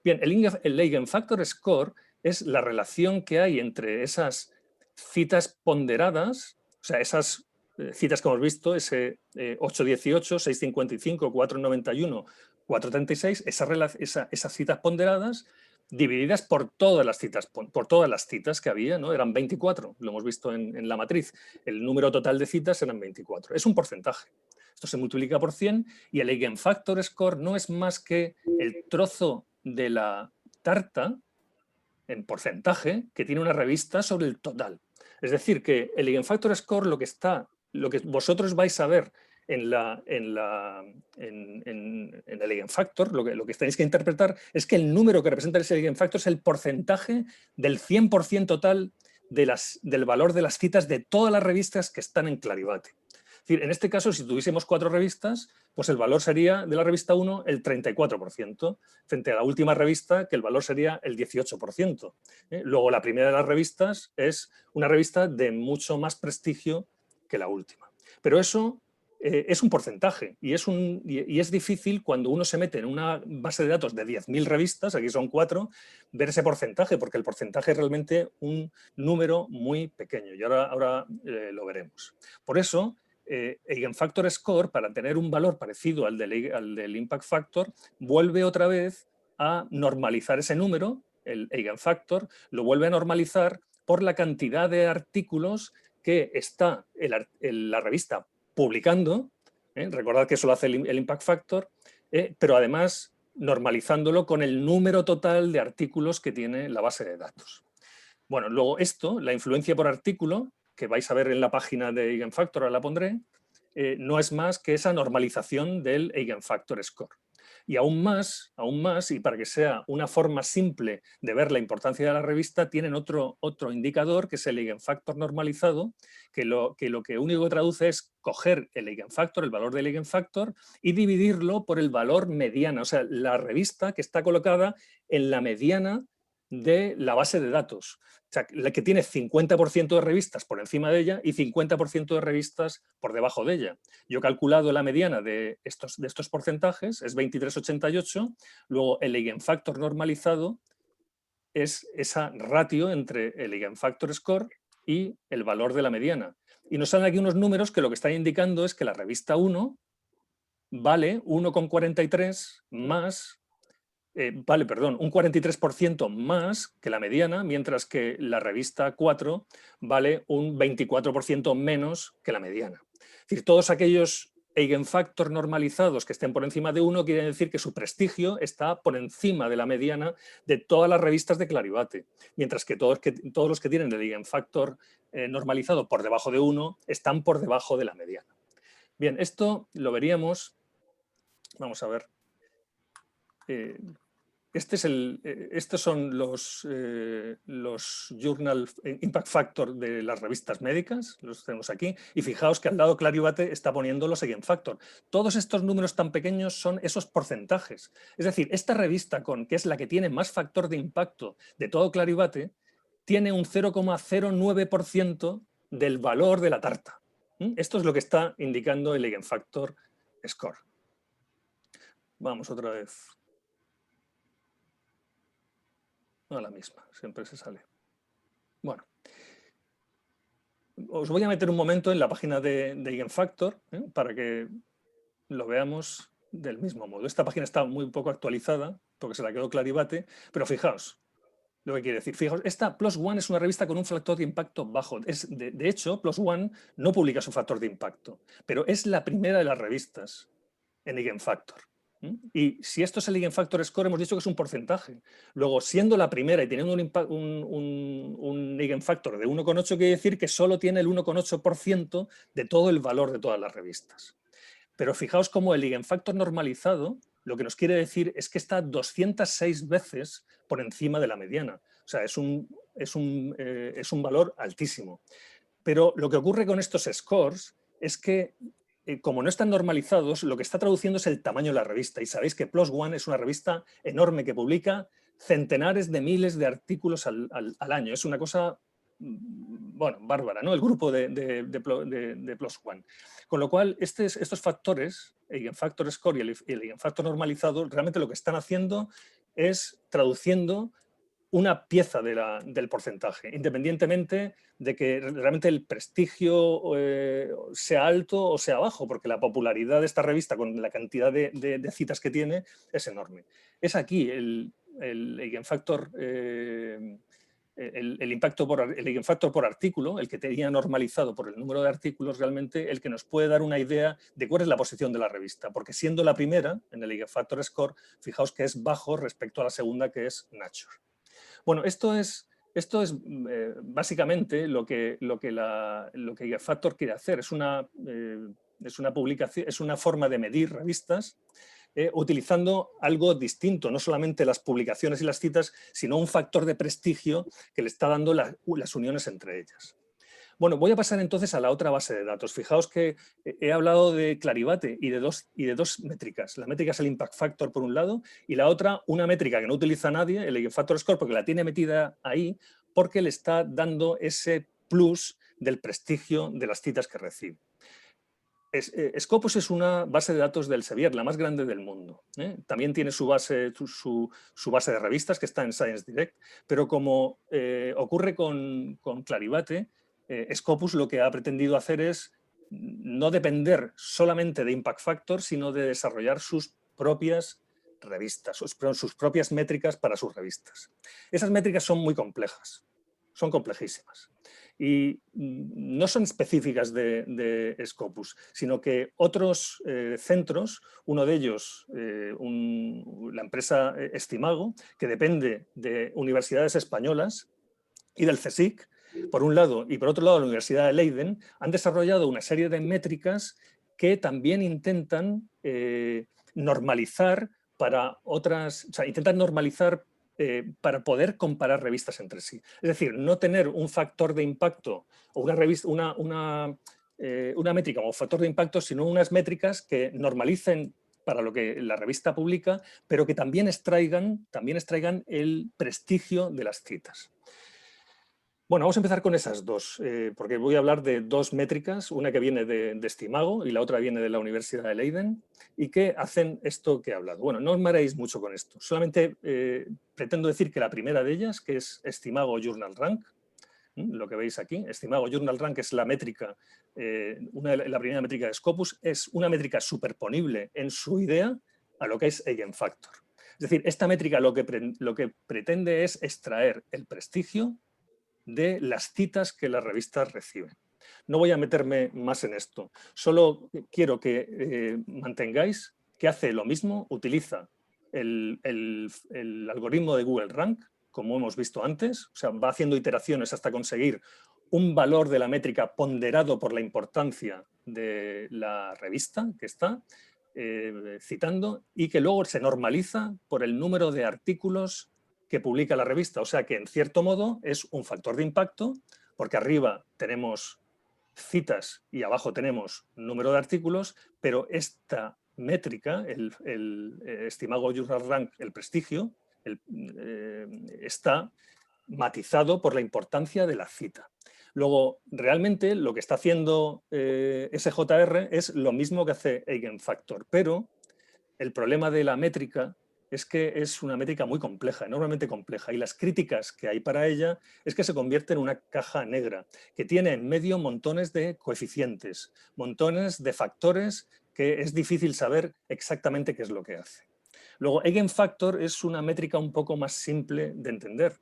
Bien, el Eigenfactor Score es la relación que hay entre esas citas ponderadas, o sea, esas citas que hemos visto, ese 818, 655, 491, 436, esas citas ponderadas divididas por todas las citas que había, ¿no? Eran 24, lo hemos visto en la matriz. El número total de citas eran 24. Es un porcentaje. Esto se multiplica por 100 y el Eigenfactor Score no es más que el trozo de la tarta en porcentaje que tiene una revista sobre el total. Es decir, que el Eigenfactor Score, lo que vosotros vais a ver en el Eigenfactor, lo que tenéis que interpretar es que el número que representa ese Eigenfactor es el porcentaje del 100% total del valor de las citas de todas las revistas que están en Clarivate. Es decir, en este caso, si tuviésemos 4 revistas, pues el valor sería de la revista 1 el 34%, frente a la última revista, que el valor sería el 18%. Luego, la primera de las revistas es una revista de mucho más prestigio que la última. Pero eso es un porcentaje y es difícil cuando uno se mete en una base de datos de 10.000 revistas, aquí son 4, ver ese porcentaje, porque el porcentaje es realmente un número muy pequeño y ahora lo veremos. Por eso, Eigenfactor Score, para tener un valor parecido al del Impact Factor, vuelve otra vez a normalizar ese número, el Eigenfactor, lo vuelve a normalizar por la cantidad de artículos que está la revista publicando, recordad que eso lo hace el Impact Factor, pero además normalizándolo con el número total de artículos que tiene la base de datos. Bueno, luego esto, la influencia por artículo, que vais a ver en la página de Eigenfactor, ahora la pondré, no es más que esa normalización del Eigenfactor Score. Y aún más, y para que sea una forma simple de ver la importancia de la revista, tienen otro indicador, que es el Eigenfactor normalizado, que lo único que traduce es coger el Eigenfactor, el valor del Eigenfactor, y dividirlo por el valor mediana, o sea, la revista que está colocada en la mediana de la base de datos. O sea, la que tiene 50% de revistas por encima de ella y 50% de revistas por debajo de ella. Yo he calculado la mediana de estos porcentajes, es 23,88. Luego el Eigenfactor normalizado es esa ratio entre el Eigenfactor Score y el valor de la mediana. Y nos salen aquí unos números que lo que están indicando es que la revista 1 vale 1,43 más... un 43% más que la mediana, mientras que la revista 4 vale un 24% menos que la mediana. Es decir, todos aquellos eigenfactor normalizados que estén por encima de 1 quiere decir que su prestigio está por encima de la mediana de todas las revistas de Clarivate, mientras que todos los que tienen el eigenfactor normalizado por debajo de 1 están por debajo de la mediana. Bien, esto lo veríamos, vamos a ver, estos son los Journal Impact Factor de las revistas médicas, los tenemos aquí, y fijaos que al lado Clarivate está poniendo los eigenfactor. Todos estos números tan pequeños son esos porcentajes. Es decir, esta revista, que es la que tiene más factor de impacto de todo Clarivate, tiene un 0,09% del valor de la tarta. Esto es lo que está indicando el eigenfactor score. Vamos otra vez. No la misma, siempre se sale. Bueno, os voy a meter un momento en la página de eigenfactor para que lo veamos del mismo modo. Esta página está muy poco actualizada porque se la quedó Clarivate, pero fijaos lo que quiere decir. Fijaos, esta PLOS ONE es una revista con un factor de impacto bajo. De hecho, PLOS ONE no publica su factor de impacto, pero es la primera de las revistas en eigenfactor. Y si esto es el eigenfactor score, hemos dicho que es un porcentaje. Luego, siendo la primera y teniendo un eigenfactor de 1,8, quiere decir que solo tiene el 1,8% de todo el valor de todas las revistas. Pero fijaos cómo el eigenfactor normalizado lo que nos quiere decir es que está 206 veces por encima de la mediana. O sea, es un valor altísimo. Pero lo que ocurre con estos scores es que como no están normalizados, lo que está traduciendo es el tamaño de la revista. Y sabéis que PLOS ONE es una revista enorme que publica centenares de miles de artículos al año. Es una cosa, bueno, bárbara, ¿no? El grupo de PLOS ONE. Con lo cual, estos factores, eigenfactor score y el eigenfactor normalizado, realmente lo que están haciendo es traduciendo una pieza del porcentaje, independientemente de que realmente el prestigio sea alto o sea bajo, porque la popularidad de esta revista con la cantidad de citas que tiene es enorme. Es aquí el eigenfactor, el eigenfactor por artículo, el que tenía normalizado por el número de artículos, realmente el que nos puede dar una idea de cuál es la posición de la revista, porque siendo la primera en el eigenfactor score, fijaos que es bajo respecto a la segunda, que es Nature. Bueno, esto es básicamente lo que eigenfactor quiere hacer. Es una publicación, es una forma de medir revistas utilizando algo distinto, no solamente las publicaciones y las citas, sino un factor de prestigio que le está dando las uniones entre ellas. Bueno, voy a pasar entonces a la otra base de datos. Fijaos que he hablado de Clarivate y de dos métricas. La métrica es el impact factor por un lado y la otra una métrica que no utiliza nadie, el eigenfactor score, porque la tiene metida ahí porque le está dando ese plus del prestigio de las citas que recibe. Scopus es una base de datos del Elsevier, la más grande del mundo. También tiene su base de revistas que está en Science Direct, pero como ocurre con Clarivate, Scopus lo que ha pretendido hacer es no depender solamente de Impact Factor, sino de desarrollar sus propias revistas, sus propias métricas para sus revistas. Esas métricas son muy complejas, son complejísimas. Y no son específicas de Scopus, sino que otros centros, uno de ellos, la empresa Estimago, que depende de universidades españolas y del CSIC, por un lado, y por otro lado la Universidad de Leiden, han desarrollado una serie de métricas que también intentan normalizar para otras, o sea, intentan normalizar para poder comparar revistas entre sí. Es decir, no tener un factor de impacto o una métrica como factor de impacto, sino unas métricas que normalicen para lo que la revista publica, pero que también extraigan el prestigio de las citas. Bueno, vamos a empezar con esas dos, porque voy a hablar de dos métricas, una que viene de Estimago y la otra viene de la Universidad de Leiden, y que hacen esto que he hablado. Bueno, no os mareéis mucho con esto, solamente pretendo decir que la primera de ellas, que es Estimago Journal Rank, lo que veis aquí, Estimago Journal Rank es la métrica, la primera métrica de Scopus, es una métrica superponible en su idea a lo que es eigenfactor. Es decir, esta métrica lo que pretende es extraer el prestigio de las citas que las revistas reciben. No voy a meterme más en esto. Solo quiero que mantengáis que hace lo mismo, utiliza el algoritmo de Google Rank, como hemos visto antes, o sea, va haciendo iteraciones hasta conseguir un valor de la métrica ponderado por la importancia de la revista que está citando y que luego se normaliza por el número de artículos que publica la revista. O sea que, en cierto modo, es un factor de impacto, porque arriba tenemos citas y abajo tenemos número de artículos, pero esta métrica, el estimado Journal Rank, el prestigio, está matizado por la importancia de la cita. Luego, realmente lo que está haciendo SJR es lo mismo que hace Eigenfactor, pero el problema de la métrica es que es una métrica muy compleja, enormemente compleja, y las críticas que hay para ella es que se convierte en una caja negra, que tiene en medio montones de coeficientes, montones de factores que es difícil saber exactamente qué es lo que hace. Luego, Eigenfactor es una métrica un poco más simple de entender,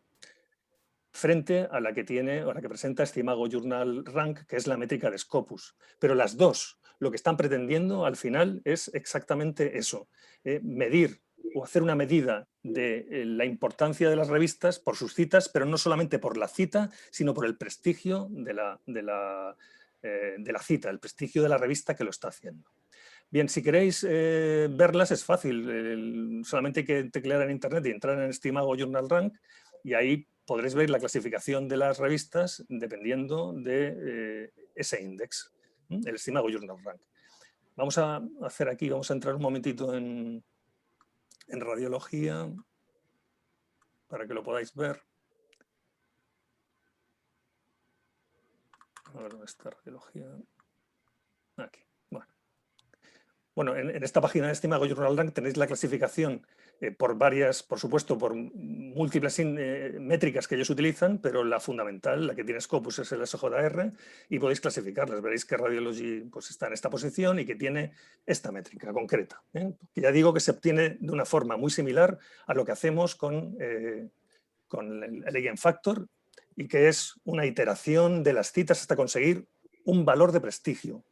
frente a la que tiene o la que presenta Estimago Journal Rank, que es la métrica de Scopus. Pero las dos, lo que están pretendiendo al final es exactamente eso, medir o hacer una medida de la importancia de las revistas por sus citas, pero no solamente por la cita, sino por el prestigio de la cita, el prestigio de la revista que lo está haciendo. Bien, si queréis verlas es fácil, solamente hay que teclear en internet y entrar en Estimago Journal Rank y ahí podréis ver la clasificación de las revistas dependiendo de ese índice, el Estimago Journal Rank. Vamos a hacer aquí, vamos a entrar un momentito en radiología para que lo podáis ver. A ver dónde está radiología. Aquí. Bueno, en esta página de Estimago Journal Rank tenéis la clasificación por varias, por supuesto, por múltiples métricas que ellos utilizan, pero la fundamental, la que tiene Scopus, es el SJR, y podéis clasificarlas. Veréis que Radiology pues, está en esta posición y que tiene esta métrica concreta. Que ya digo que se obtiene de una forma muy similar a lo que hacemos con el Eigenfactor, y que es una iteración de las citas hasta conseguir un valor de prestigio,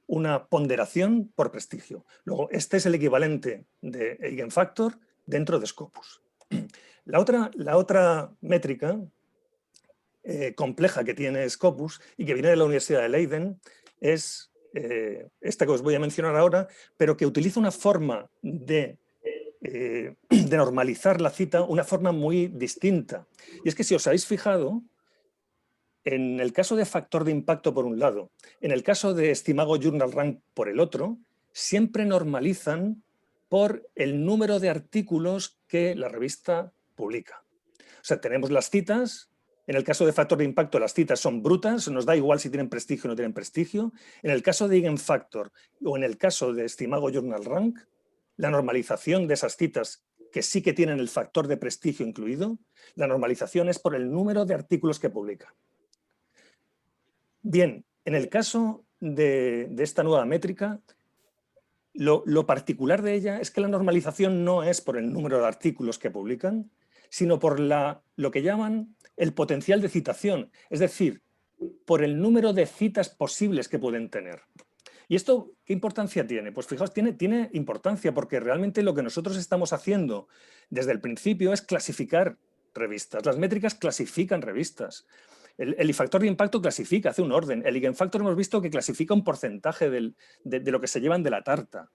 una ponderación por prestigio. Luego, este es el equivalente de Eigenfactor dentro de Scopus. La otra métrica compleja que tiene Scopus y que viene de la Universidad de Leiden es esta que os voy a mencionar ahora, pero que utiliza una forma de normalizar la cita, una forma muy distinta. Y es que si os habéis fijado, en el caso de factor de impacto por un lado, en el caso de Estimago Journal Rank por el otro, siempre normalizan por el número de artículos que la revista publica. O sea, tenemos las citas, en el caso de factor de impacto las citas son brutas, nos da igual si tienen prestigio o no tienen prestigio. En el caso de Eigenfactor o en el caso de Estimago Journal Rank, la normalización de esas citas que sí que tienen el factor de prestigio incluido, la normalización es por el número de artículos que publica. Bien, en el caso de esta nueva métrica, lo particular de ella es que la normalización no es por el número de artículos que publican, sino por lo que llaman el potencial de citación, es decir, por el número de citas posibles que pueden tener. ¿Y esto qué importancia tiene? Pues fijaos, tiene importancia porque realmente lo que nosotros estamos haciendo desde el principio es clasificar revistas. Las métricas clasifican revistas. El factor de impacto clasifica, hace un orden. El Eigenfactor hemos visto que clasifica un porcentaje de lo que se llevan de la tarta.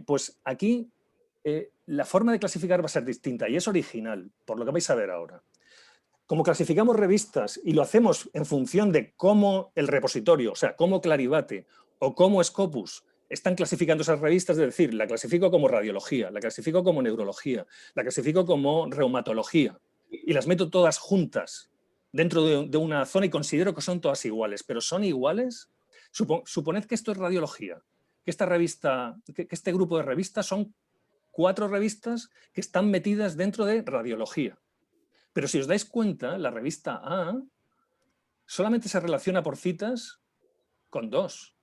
Pues aquí la forma de clasificar va a ser distinta y es original, por lo que vais a ver ahora. Como clasificamos revistas y lo hacemos en función de cómo el repositorio, o sea, cómo Clarivate o cómo Scopus están clasificando esas revistas, es decir, la clasifico como radiología, la clasifico como neurología, la clasifico como reumatología y las meto todas juntas dentro de una zona y considero que son todas iguales, pero ¿son iguales? Suponed que esto es radiología, que esta revista, que este grupo de revistas son 4 revistas que están metidas dentro de radiología. Pero si os dais cuenta, la revista A solamente se relaciona por citas con 2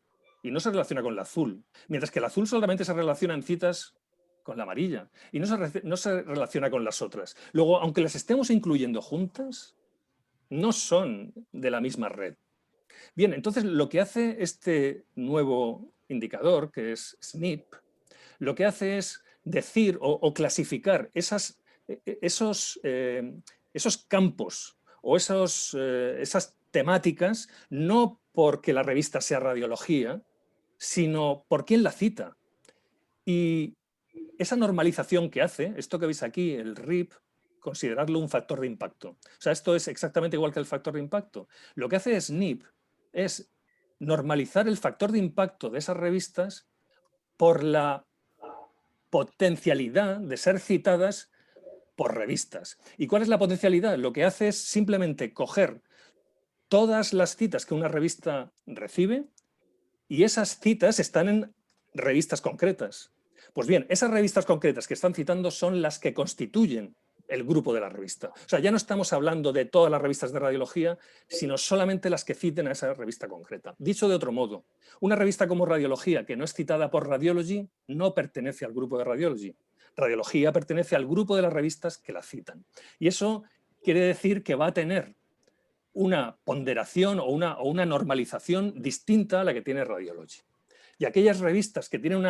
y no se relaciona con la azul, mientras que el azul solamente se relaciona en citas con la amarilla y no se relaciona con las otras. Luego, aunque las estemos incluyendo juntas, no son de la misma red. Bien, entonces lo que hace este nuevo indicador, que es SNP, lo que hace es decir o clasificar esos campos o esas temáticas, no porque la revista sea radiología, sino por quién la cita. Y esa normalización que hace, esto que veis aquí, el RIP, considerarlo un factor de impacto. O sea, esto es exactamente igual que el factor de impacto. Lo que hace SNP es normalizar el factor de impacto de esas revistas por la potencialidad de ser citadas por revistas. ¿Y cuál es la potencialidad? Lo que hace es simplemente coger todas las citas que una revista recibe y esas citas están en revistas concretas. Pues bien, esas revistas concretas que están citando son las que constituyen el grupo de la revista. O sea, ya no estamos hablando de todas las revistas de radiología, sino solamente las que citen a esa revista concreta. Dicho de otro modo, una revista como Radiología que no es citada por Radiology no pertenece al grupo de Radiology. Radiología pertenece al grupo de las revistas que la citan. Y eso quiere decir que va a tener una ponderación o una normalización distinta a la que tiene Radiology. Y aquellas revistas que tienen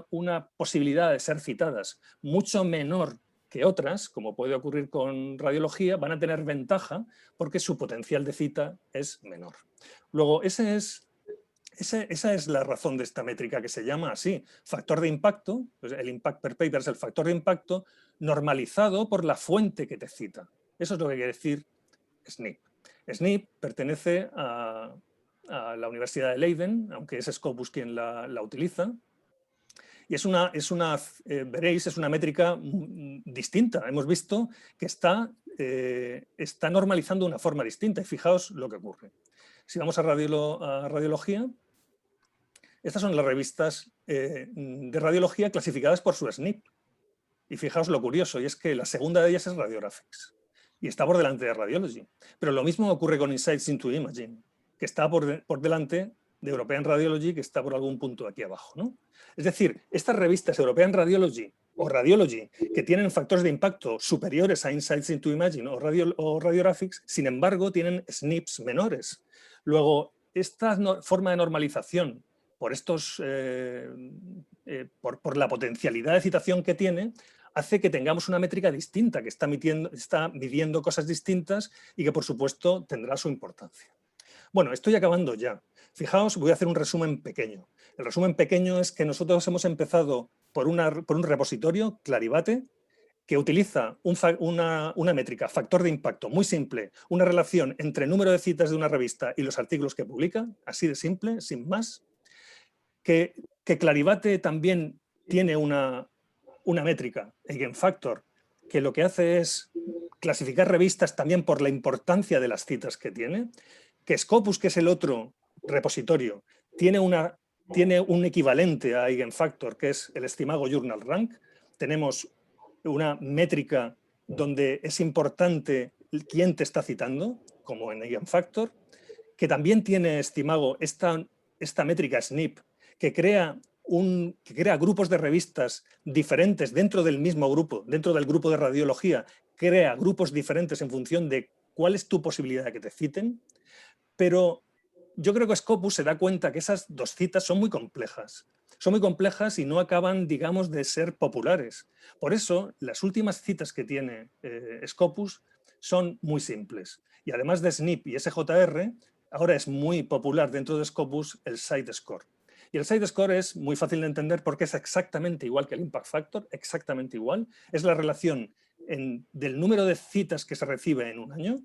una posibilidad de ser citadas mucho menor que otras, como puede ocurrir con Radiología, van a tener ventaja porque su potencial de cita es menor. Luego, esa es la razón de esta métrica que se llama así, factor de impacto. Pues el impact per paper es el factor de impacto normalizado por la fuente que te cita. Eso es lo que quiere decir SNP. SNP pertenece a la Universidad de Leiden, aunque es Scopus quien la utiliza. Y veréis, es una métrica distinta. Hemos visto que está normalizando de una forma distinta. Y fijaos lo que ocurre. Si vamos a radiología, estas son las revistas de radiología clasificadas por su SNP. Y fijaos lo curioso, y es que la segunda de ellas es Radiographics. Y está por delante de Radiology. Pero lo mismo ocurre con Insights into Imaging, que está por delante de European Radiology, que está por algún punto aquí abajo, ¿no? Es decir, estas revistas European Radiology o Radiology, que tienen factores de impacto superiores a Insights into Imaging o Radiographics, sin embargo, tienen SNPs menores. Luego, esta forma de normalización por la potencialidad de citación que tiene, hace que tengamos una métrica distinta, que está midiendo cosas distintas y que, por supuesto, tendrá su importancia. Bueno, estoy acabando ya. Fijaos, voy a hacer un resumen pequeño. El resumen pequeño es que nosotros hemos empezado por un repositorio, Clarivate, que utiliza una métrica, factor de impacto, muy simple, una relación entre el número de citas de una revista y los artículos que publica, así de simple, sin más. Que Clarivate también tiene una métrica, Eigenfactor, que lo que hace es clasificar revistas también por la importancia de las citas que tiene, que Scopus, que es el otro repositorio, tiene un equivalente a Eigenfactor, que es el Estimago Journal Rank. Tenemos una métrica donde es importante quién te está citando, como en Eigenfactor, que también tiene Estimago esta métrica SNP, que crea grupos de revistas diferentes dentro del mismo grupo, dentro del grupo de radiología, crea grupos diferentes en función de cuál es tu posibilidad de que te citen, pero yo creo que Scopus se da cuenta que esas dos citas son muy complejas. Son muy complejas y no acaban, digamos, de ser populares. Por eso, las últimas citas que tiene Scopus son muy simples. Y además de SNP y SJR, ahora es muy popular dentro de Scopus el Site Score. Y el Site Score es muy fácil de entender porque es exactamente igual que el Impact Factor, exactamente igual. Es la relación del número de citas que se recibe en un año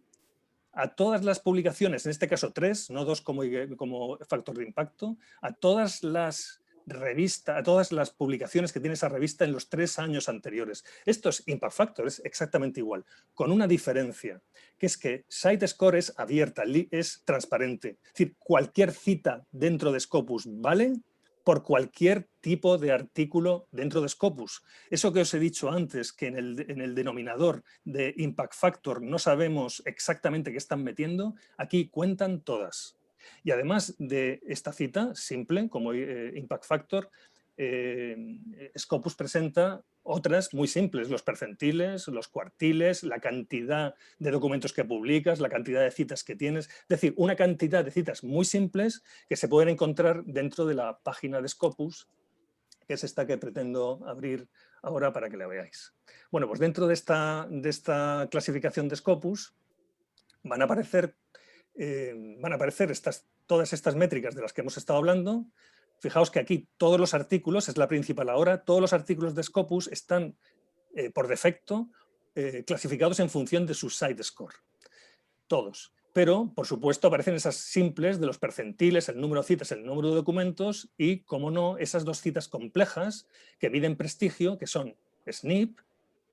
a todas las publicaciones, en este caso 3, no 2 como factor de impacto, a todas las revistas, a todas las publicaciones que tiene esa revista en los 3 años anteriores. Esto es Impact Factor, es exactamente igual, con una diferencia, que es que Site Score es abierta, es transparente. Es decir, cualquier cita dentro de Scopus vale por cualquier tipo de artículo dentro de Scopus. Eso que os he dicho antes, que en el denominador de Impact Factor no sabemos exactamente qué están metiendo, aquí cuentan todas. Y además de esta cita simple, como Impact Factor, Scopus presenta otras muy simples, los percentiles, los cuartiles, la cantidad de documentos que publicas, la cantidad de citas que tienes, es decir, una cantidad de citas muy simples que se pueden encontrar dentro de la página de Scopus, que es esta que pretendo abrir ahora para que la veáis. Bueno, pues dentro de esta clasificación de Scopus van a aparecer todas estas métricas de las que hemos estado hablando. Fijaos que aquí todos los artículos, es la principal ahora, todos los artículos de Scopus están por defecto clasificados en función de su site score. Todos. Pero, por supuesto, aparecen esas simples de los percentiles, el número de citas, el número de documentos y, como no, esas dos citas complejas que miden prestigio, que son SNP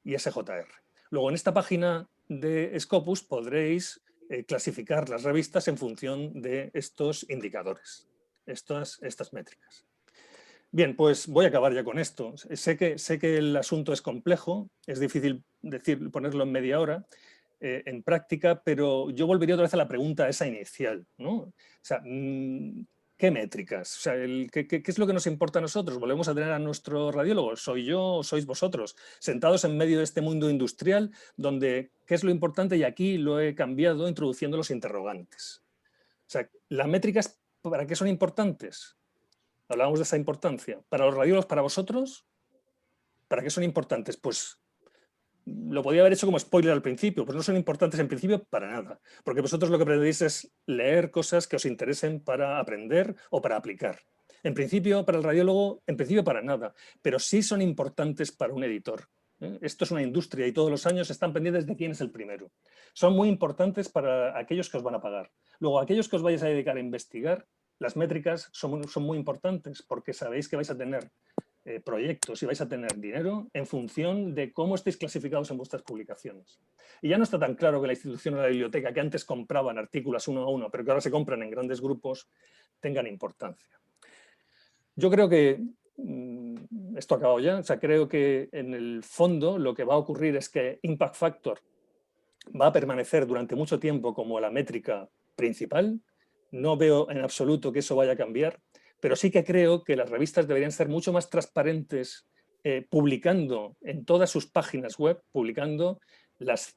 y SJR. Luego, en esta página de Scopus podréis clasificar las revistas en función de estos indicadores, estas métricas. Bien, pues voy a acabar ya con esto. Sé que el asunto es complejo, es difícil ponerlo en media hora en práctica, pero yo volvería otra vez a la pregunta esa inicial, ¿no? O sea, ¿qué métricas? O sea, ¿qué es lo que nos importa a nosotros? ¿Volvemos a tener a nuestro radiólogo? ¿Soy yo o sois vosotros? Sentados en medio de este mundo industrial donde, ¿qué es lo importante? Y aquí lo he cambiado introduciendo los interrogantes. O sea, ¿las métricas para qué son importantes? Hablábamos de esa importancia. ¿Para los radiólogos, para vosotros? ¿Para qué son importantes? Pues lo podía haber hecho como spoiler al principio, pues no son importantes en principio para nada, porque vosotros lo que pretendéis es leer cosas que os interesen para aprender o para aplicar. En principio, para el radiólogo, en principio para nada, pero sí son importantes para un editor. Esto es una industria y todos los años están pendientes de quién es el primero. Son muy importantes para aquellos que os van a pagar. Luego, aquellos que os vayáis a dedicar a investigar, las métricas son muy importantes porque sabéis que vais a tener proyectos y vais a tener dinero en función de cómo estéis clasificados en vuestras publicaciones. Y ya no está tan claro que la institución o la biblioteca, que antes compraban artículos uno a uno, pero que ahora se compran en grandes grupos, tengan importancia. Yo creo que, esto ha acabado ya, o sea, creo que en el fondo lo que va a ocurrir es que Impact Factor va a permanecer durante mucho tiempo como la métrica principal. No veo en absoluto que eso vaya a cambiar, pero sí que creo que las revistas deberían ser mucho más transparentes, publicando en todas sus páginas web, publicando las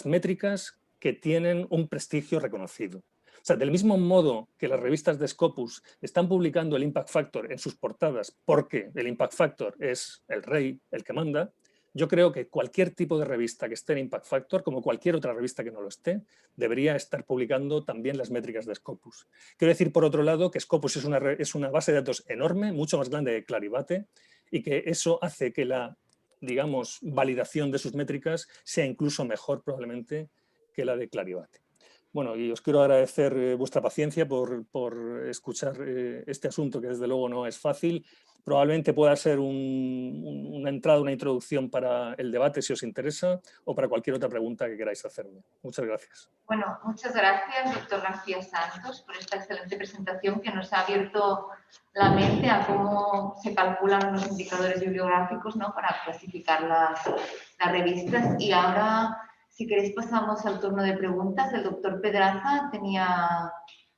métricas que tienen un prestigio reconocido. O sea, del mismo modo que las revistas de Scopus están publicando el Impact Factor en sus portadas porque el Impact Factor es el rey, el que manda, yo creo que cualquier tipo de revista que esté en Impact Factor, como cualquier otra revista que no lo esté, debería estar publicando también las métricas de Scopus. Quiero decir, por otro lado, que Scopus es una base de datos enorme, mucho más grande que Clarivate, y que eso hace que la, digamos, validación de sus métricas sea incluso mejor probablemente que la de Clarivate. Bueno, y os quiero agradecer vuestra paciencia por escuchar este asunto, que desde luego no es fácil. Probablemente pueda ser una entrada, una introducción para el debate, si os interesa, o para cualquier otra pregunta que queráis hacerme. Muchas gracias. Bueno, muchas gracias, doctor García Santos, por esta excelente presentación que nos ha abierto la mente a cómo se calculan los indicadores bibliográficos, ¿no?, para clasificar las revistas. Y ahora, si queréis, pasamos al turno de preguntas. El doctor Pedraza tenía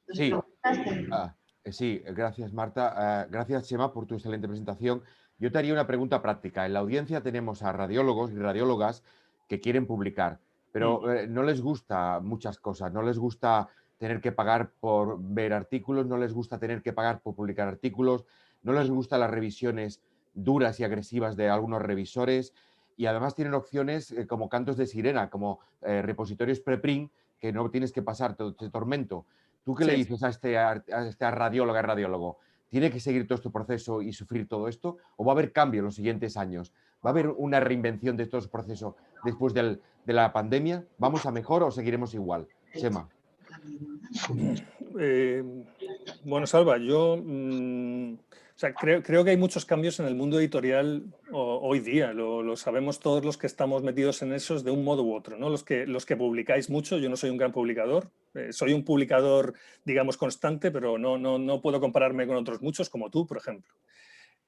dos preguntas. Sí, gracias, Marta. Gracias, Chema, por tu excelente presentación. Yo te haría una pregunta práctica. En la audiencia tenemos a radiólogos y radiólogas que quieren publicar, pero no les gusta muchas cosas. No les gusta tener que pagar por ver artículos, no les gusta tener que pagar por publicar artículos, no les gustan las revisiones duras y agresivas de algunos revisores, y además tienen opciones como cantos de sirena, como repositorios preprint, que no tienes que pasar todo este tormento. ¿Tú qué le dices a este radiólogo? ¿Tiene que seguir todo este proceso y sufrir todo esto? ¿O va a haber cambio en los siguientes años? ¿Va a haber una reinvención de estos procesos después de la pandemia? ¿Vamos a mejor o seguiremos igual? Chema. Bueno, Salva, yo creo que hay muchos cambios en el mundo editorial hoy día. Lo sabemos todos los que estamos metidos en esos de un modo u otro, ¿no? Los que publicáis mucho. Yo no soy un gran publicador. Soy un publicador, digamos, constante, pero no puedo compararme con otros muchos, como tú, por ejemplo.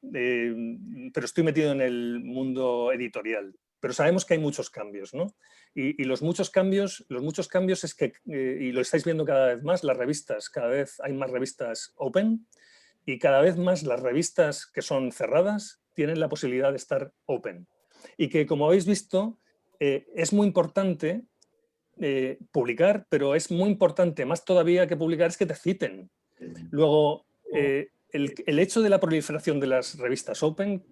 Pero estoy metido en el mundo editorial. Pero sabemos que hay muchos cambios, ¿no? Y los muchos cambios es que, y lo estáis viendo cada vez más, las revistas, cada vez hay más revistas open, y cada vez más las revistas que son cerradas tienen la posibilidad de estar open. Y que, como habéis visto, es muy importante publicar, pero es muy importante, más todavía que publicar, es que te citen. Luego, el hecho de la proliferación de las revistas open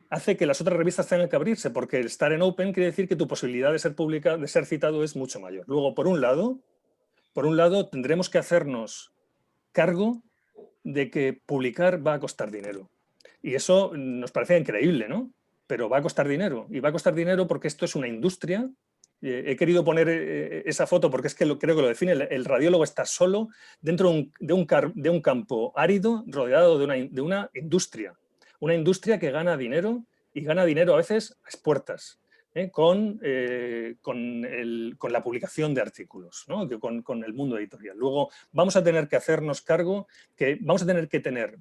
hace que las otras revistas tengan que abrirse, porque el estar en open quiere decir que tu posibilidad de ser publicado, de ser citado, es mucho mayor. Luego, por un lado, tendremos que hacernos cargo de que publicar va a costar dinero. Y eso nos parece increíble, ¿no? Pero va a costar dinero. Y va a costar dinero porque esto es una industria. He querido poner esa foto porque es que creo que lo define. El radiólogo está solo dentro de un campo árido rodeado de una industria. Una industria que gana dinero y gana dinero a veces a expuertas. Con la publicación de artículos, ¿no? Con el mundo editorial. Luego vamos a tener que hacernos cargo, que vamos a tener que tener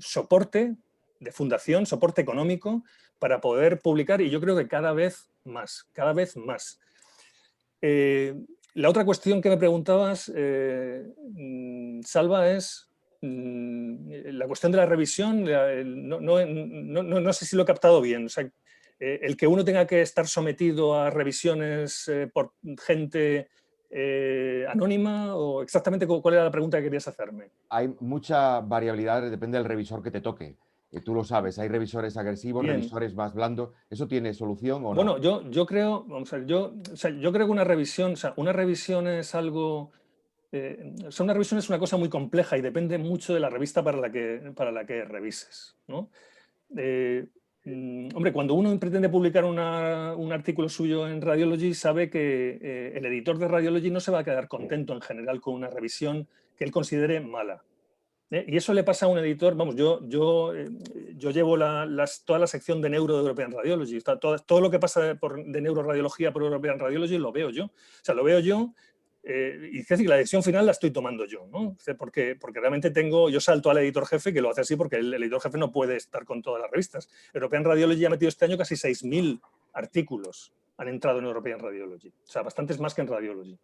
soporte de fundación, soporte económico para poder publicar, y yo creo que cada vez más, cada vez más. La otra cuestión que me preguntabas, Salva, es la cuestión de la revisión. No sé si lo he captado bien. O sea, el que uno tenga que estar sometido a revisiones por gente anónima, o exactamente cuál era la pregunta que querías hacerme. Hay mucha variabilidad, depende del revisor que te toque. Tú lo sabes, hay revisores agresivos, Bien. revisores más blandos. ¿Eso tiene solución o no? Bueno, yo creo, vamos a ver, yo creo que una revisión es algo... una revisión es una cosa muy compleja y depende mucho de la revista para la que revises, ¿no? Hombre, cuando uno pretende publicar un artículo suyo en Radiology, sabe que el editor de Radiology no se va a quedar contento en general con una revisión que él considere mala. Y eso le pasa a un editor. Vamos, yo llevo toda la sección de neuro de European Radiology. Todo lo que pasa de neuroradiología por European Radiology lo veo yo. O sea, lo veo yo. Y es decir, la decisión final la estoy tomando yo, ¿no? Porque realmente yo salto al editor jefe, que lo hace así porque el editor jefe no puede estar con todas las revistas. European Radiology ha metido este año casi 6.000 artículos han entrado en European Radiology. O sea, bastantes más que en Radiology.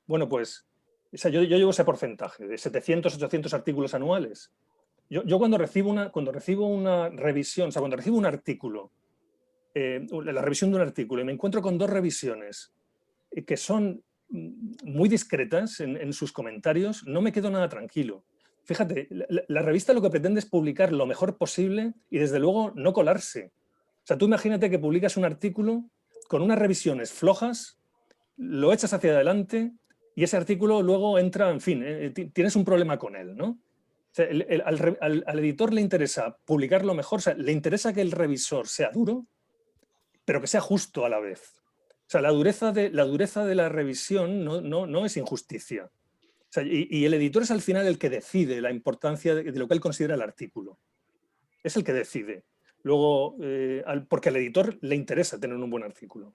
Bueno, pues yo llevo ese porcentaje de 700, 800 artículos anuales. Yo cuando recibo una revisión, o sea, cuando recibo un artículo, la revisión de un artículo, y me encuentro con 2 revisiones que son muy discretas en sus comentarios, no me quedo nada tranquilo. Fíjate, la revista lo que pretende es publicar lo mejor posible y desde luego no colarse. O sea, tú imagínate que publicas un artículo con unas revisiones flojas, lo echas hacia adelante y ese artículo luego entra, en fin, tienes un problema con él, ¿no? O sea, al editor le interesa publicar lo mejor, o sea, le interesa que el revisor sea duro, pero que sea justo a la vez. O sea, la dureza de la revisión no es injusticia. O sea, y el editor es al final el que decide la importancia de lo que él considera el artículo. Es el que decide. Luego, porque al editor le interesa tener un buen artículo.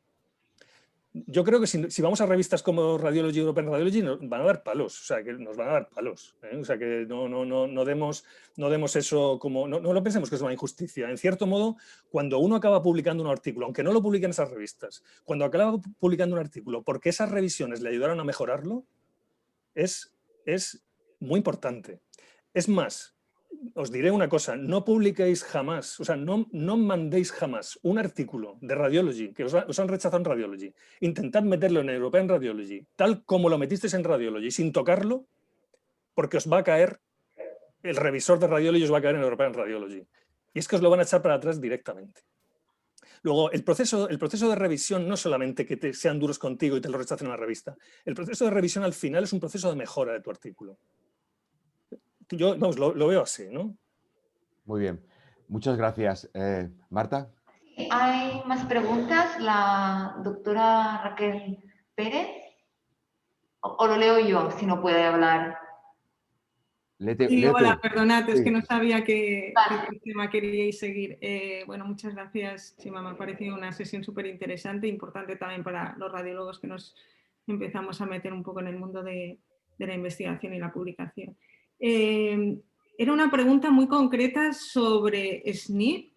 Yo creo que si vamos a revistas como Radiology, European Radiology, nos van a dar palos. O sea, que nos van a dar palos. O sea, que no demos eso como... No lo pensemos que es una injusticia. En cierto modo, cuando uno acaba publicando un artículo, aunque no lo publiquen esas revistas, cuando acaba publicando un artículo porque esas revisiones le ayudaron a mejorarlo, es muy importante. Es más, os diré una cosa, no publiquéis jamás, o sea, no mandéis jamás un artículo de Radiology, que os han rechazado en Radiology, intentad meterlo en European Radiology, tal como lo metisteis en Radiology, sin tocarlo, porque os va a caer, el revisor de Radiology os va a caer en European Radiology. Y es que os lo van a echar para atrás directamente. Luego, el proceso de revisión no solamente que sean duros contigo y te lo rechacen en la revista. El proceso de revisión al final es un proceso de mejora de tu artículo. Yo, vamos, lo veo así, ¿no? Muy bien. Muchas gracias. Marta. ¿Hay más preguntas? La doctora Raquel Pérez. ¿O lo leo yo, si no puede hablar? Sí, hola, perdonad, es que no sabía qué tema queríais seguir. Bueno, muchas gracias, Chema. Me ha parecido una sesión súper interesante, importante también para los radiólogos que nos empezamos a meter un poco en el mundo de la investigación y la publicación. Era una pregunta muy concreta sobre SNP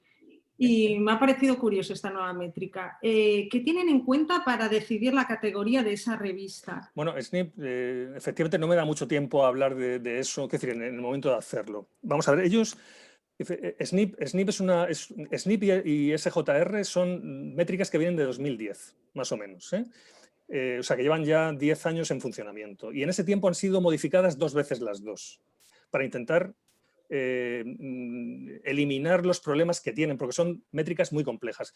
Y me ha parecido curioso esta nueva métrica. ¿Qué tienen en cuenta para decidir la categoría de esa revista? Bueno, SNP, efectivamente no me da mucho tiempo a hablar de eso, es decir, en el momento de hacerlo. Vamos a ver, ellos, SNP y SJR son métricas que vienen de 2010, más o menos, o sea, que llevan ya 10 años en funcionamiento. Y en ese tiempo han sido modificadas 2 veces las dos, para intentar eliminar los problemas que tienen, porque son métricas muy complejas.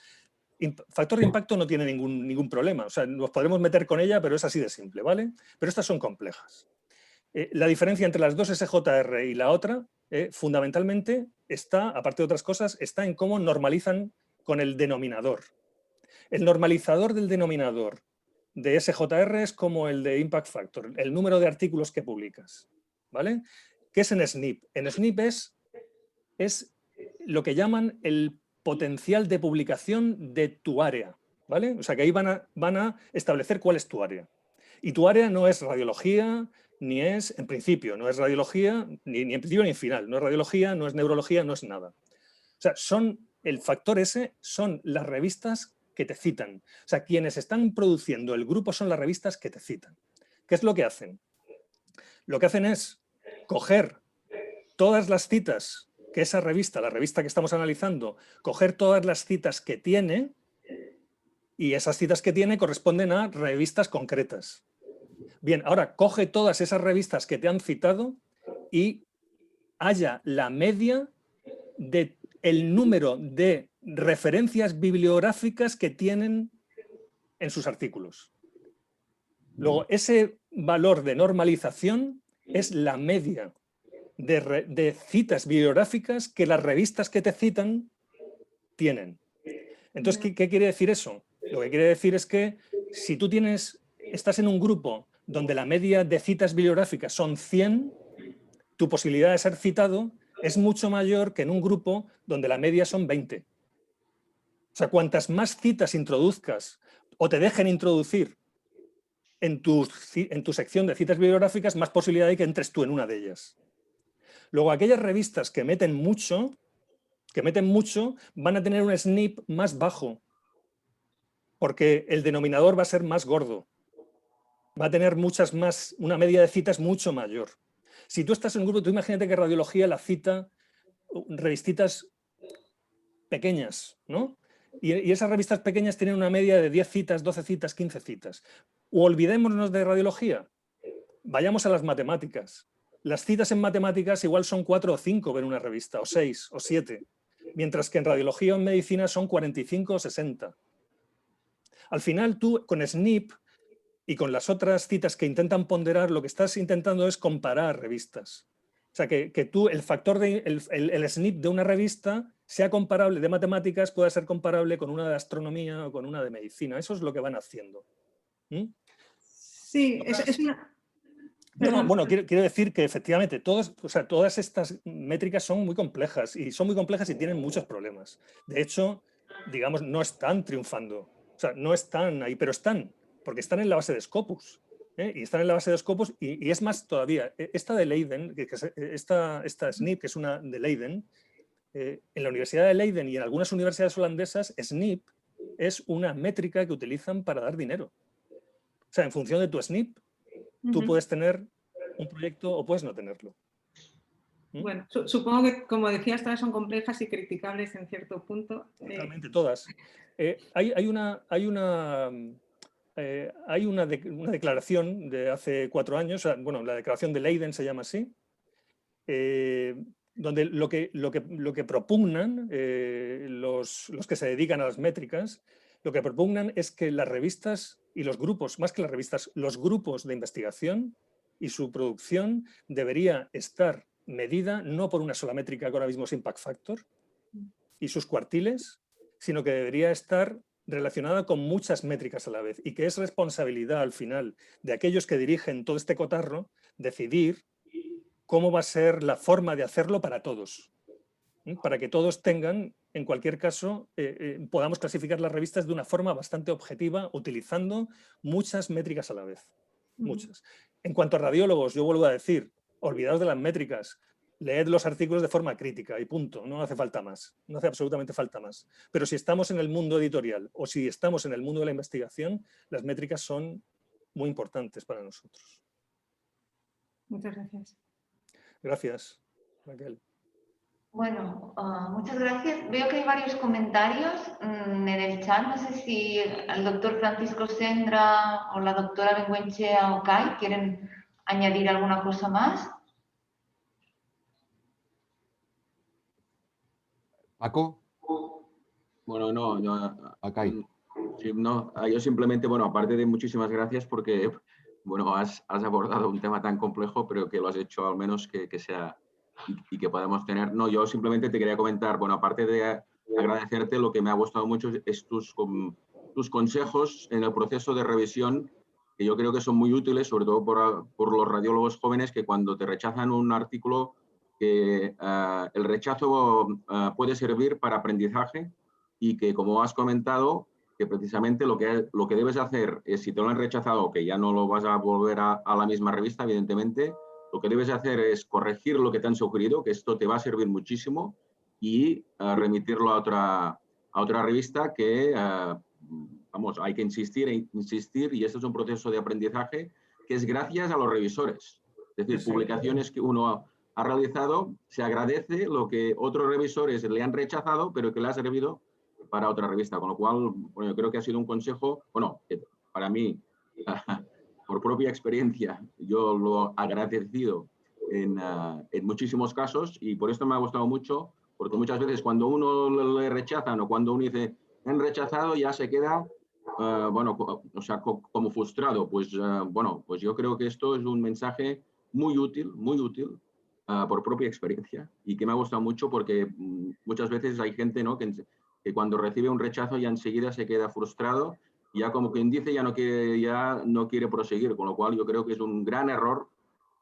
Factor de impacto no tiene ningún problema, o sea, nos podremos meter con ella, pero es así de simple, ¿vale? Pero estas son complejas. La diferencia entre las dos SJR y la otra, fundamentalmente, está, aparte de otras cosas, está en cómo normalizan con el denominador. El normalizador del denominador de SJR es como el de Impact Factor, el número de artículos que publicas, ¿vale? ¿Qué es en SNP? En SNP es lo que llaman el potencial de publicación de tu área, ¿vale? O sea, que ahí van a establecer cuál es tu área. Y tu área no es radiología, ni es, en principio, no es radiología, ni en principio ni en final. No es radiología, no es neurología, no es nada. O sea, el factor ese son las revistas que te citan. O sea, quienes están produciendo el grupo son las revistas que te citan. ¿Qué es lo que hacen? Lo que hacen es coger todas las citas que esa revista, la revista que estamos analizando, coger todas las citas que tiene, y esas citas que tiene corresponden a revistas concretas. Bien, ahora coge todas esas revistas que te han citado y halla la media del número de referencias bibliográficas que tienen en sus artículos. Luego, ese valor de normalización es la media de citas bibliográficas que las revistas que te citan tienen. Entonces, ¿qué quiere decir eso? Lo que quiere decir es que si tú estás en un grupo donde la media de citas bibliográficas son 100, tu posibilidad de ser citado es mucho mayor que en un grupo donde la media son 20. O sea, cuantas más citas introduzcas o te dejen introducir en tu sección de citas bibliográficas, más posibilidad hay que entres tú en una de ellas. Luego, aquellas revistas que meten mucho, van a tener un SNP más bajo, porque el denominador va a ser más gordo. Va a tener una media de citas mucho mayor. Si tú estás en un grupo, tú imagínate que radiología la cita revistitas pequeñas, ¿no? Y esas revistas pequeñas tienen una media de 10 citas, 12 citas, 15 citas. O olvidémonos de radiología, vayamos a las matemáticas. Las citas en matemáticas igual son 4 o 5 en una revista, o 6 o 7, mientras que en radiología o en medicina son 45 o 60. Al final tú con SNP y con las otras citas que intentan ponderar, lo que estás intentando es comparar revistas. O sea, que tú, el factor el SNP de una revista sea comparable, de matemáticas, pueda ser comparable con una de astronomía o con una de medicina. Eso es lo que van haciendo. Sí, es una... Bueno, quiero decir que efectivamente todas estas métricas son muy complejas y tienen muchos problemas. De hecho, digamos, no están triunfando. O sea, no están ahí, pero están, porque están en la base de Scopus. Y están en la base de Scopus y es más todavía. Esta de Leiden, esta SNP, que es una de Leiden, en la Universidad de Leiden y en algunas universidades holandesas, SNP es una métrica que utilizan para dar dinero. O sea, en función de tu SNP, tú puedes tener un proyecto o puedes no tenerlo. Bueno, supongo que, como decías, todas son complejas y criticables en cierto punto. Totalmente, todas. Hay una declaración de hace 4 años, bueno, la declaración de Leiden se llama así, donde lo que propugnan los que se dedican a las métricas, lo que propugnan es que las revistas y los grupos, más que las revistas, los grupos de investigación y su producción debería estar medida no por una sola métrica que ahora mismo es Impact Factor y sus cuartiles, sino que debería estar relacionada con muchas métricas a la vez y que es responsabilidad al final de aquellos que dirigen todo este cotarro decidir cómo va a ser la forma de hacerlo para todos, para que todos tengan, en cualquier caso, podamos clasificar las revistas de una forma bastante objetiva utilizando muchas métricas a la vez, muchas. En cuanto a radiólogos, yo vuelvo a decir, olvidaos de las métricas, leed los artículos de forma crítica y punto, no hace falta más, no hace absolutamente falta más. Pero si estamos en el mundo editorial o si estamos en el mundo de la investigación, las métricas son muy importantes para nosotros. Muchas gracias. Gracias, Raquel. Bueno, muchas gracias. Veo que hay varios comentarios en el chat. No sé si el doctor Francisco Sendra o la doctora Bengoechea o Kai quieren añadir alguna cosa más. ¿Paco? Bueno, no, yo, Kai. sí, no, yo simplemente, bueno, aparte de muchísimas gracias porque, bueno, has abordado un tema tan complejo, pero que lo has hecho al menos que sea y que podamos tener. No, yo simplemente te quería comentar, bueno, aparte de agradecerte, lo que me ha gustado mucho es tus consejos en el proceso de revisión, que yo creo que son muy útiles, sobre todo por los radiólogos jóvenes, que cuando te rechazan un artículo, que el rechazo puede servir para aprendizaje y que, como has comentado, que precisamente lo que debes hacer es, si te lo han rechazado, que ya no lo vas a volver a la misma revista, evidentemente, lo que debes hacer es corregir lo que te han sugerido, que esto te va a servir muchísimo, y remitirlo a otra revista que, vamos, hay que insistir e insistir, y esto es un proceso de aprendizaje que es gracias a los revisores. Es decir, publicaciones que uno ha realizado, se agradece lo que otros revisores le han rechazado, pero que le ha servido para otra revista. Con lo cual, bueno, yo creo que ha sido un consejo, bueno, para mí, por propia experiencia, yo lo he agradecido en muchísimos casos, y por esto me ha gustado mucho, porque muchas veces cuando uno le rechazan o cuando uno dice han rechazado, ya se queda, bueno, o sea, como frustrado. Pues, bueno, pues yo creo que esto es un mensaje muy útil, por propia experiencia, y que me ha gustado mucho porque muchas veces hay gente, ¿no?, que cuando recibe un rechazo ya enseguida se queda frustrado, y ya como quien dice ya no quiere proseguir, con lo cual yo creo que es un gran error,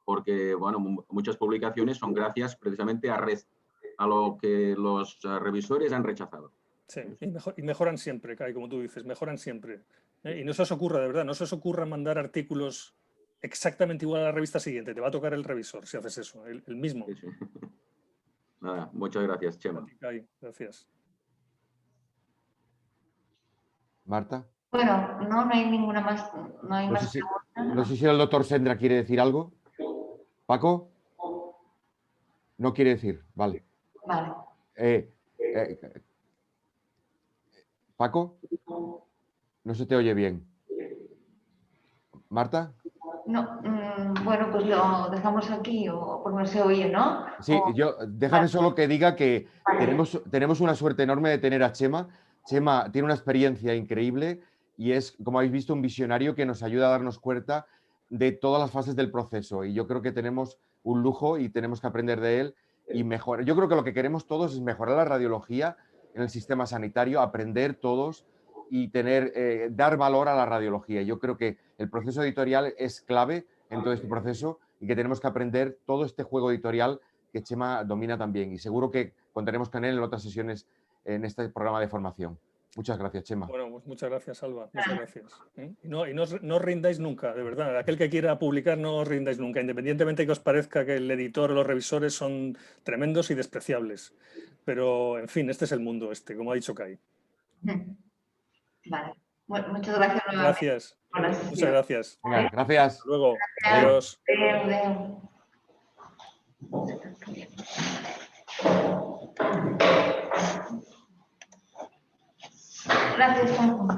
porque, bueno, muchas publicaciones son gracias precisamente a lo que los revisores han rechazado. Sí, y mejoran siempre, Kai, como tú dices, mejoran siempre. Y no se os ocurra, de verdad, no se os ocurra mandar artículos exactamente igual a la revista siguiente. Te va a tocar el revisor si haces eso, el mismo. Sí, sí. Nada, muchas gracias, Chema. Kai, gracias. ¿Marta? Bueno, no hay ninguna más. No hay más preguntas. No sé si el doctor Sendra quiere decir algo. ¿Paco? No quiere decir, vale. Vale. ¿Paco? No se te oye bien. ¿Marta? No, bueno, pues lo dejamos aquí, o porque no se oye, ¿no? Sí, déjame solo que diga que tenemos una suerte enorme de tener a Chema. Chema tiene una experiencia increíble y es, como habéis visto, un visionario que nos ayuda a darnos cuenta de todas las fases del proceso. Y yo creo que tenemos un lujo y tenemos que aprender de él y mejorar. Yo creo que lo que queremos todos es mejorar la radiología en el sistema sanitario, aprender todos y dar valor a la radiología. Yo creo que el proceso editorial es clave en todo este proceso y que tenemos que aprender todo este juego editorial que Chema domina también. Y seguro que contaremos con él en otras sesiones en este programa de formación. Muchas gracias, Chema. Bueno, pues muchas gracias, Alba. Muchas gracias. Y no os rindáis nunca, de verdad. Aquel que quiera publicar, no os rindáis nunca, independientemente de que os parezca que el editor o los revisores son tremendos y despreciables. Pero, en fin, este es el mundo, como ha dicho Kai. Vale. Bueno, muchas gracias. Gracias. Muchas gracias. Venga, gracias. Hasta luego. Adiós. Gracias, Juan.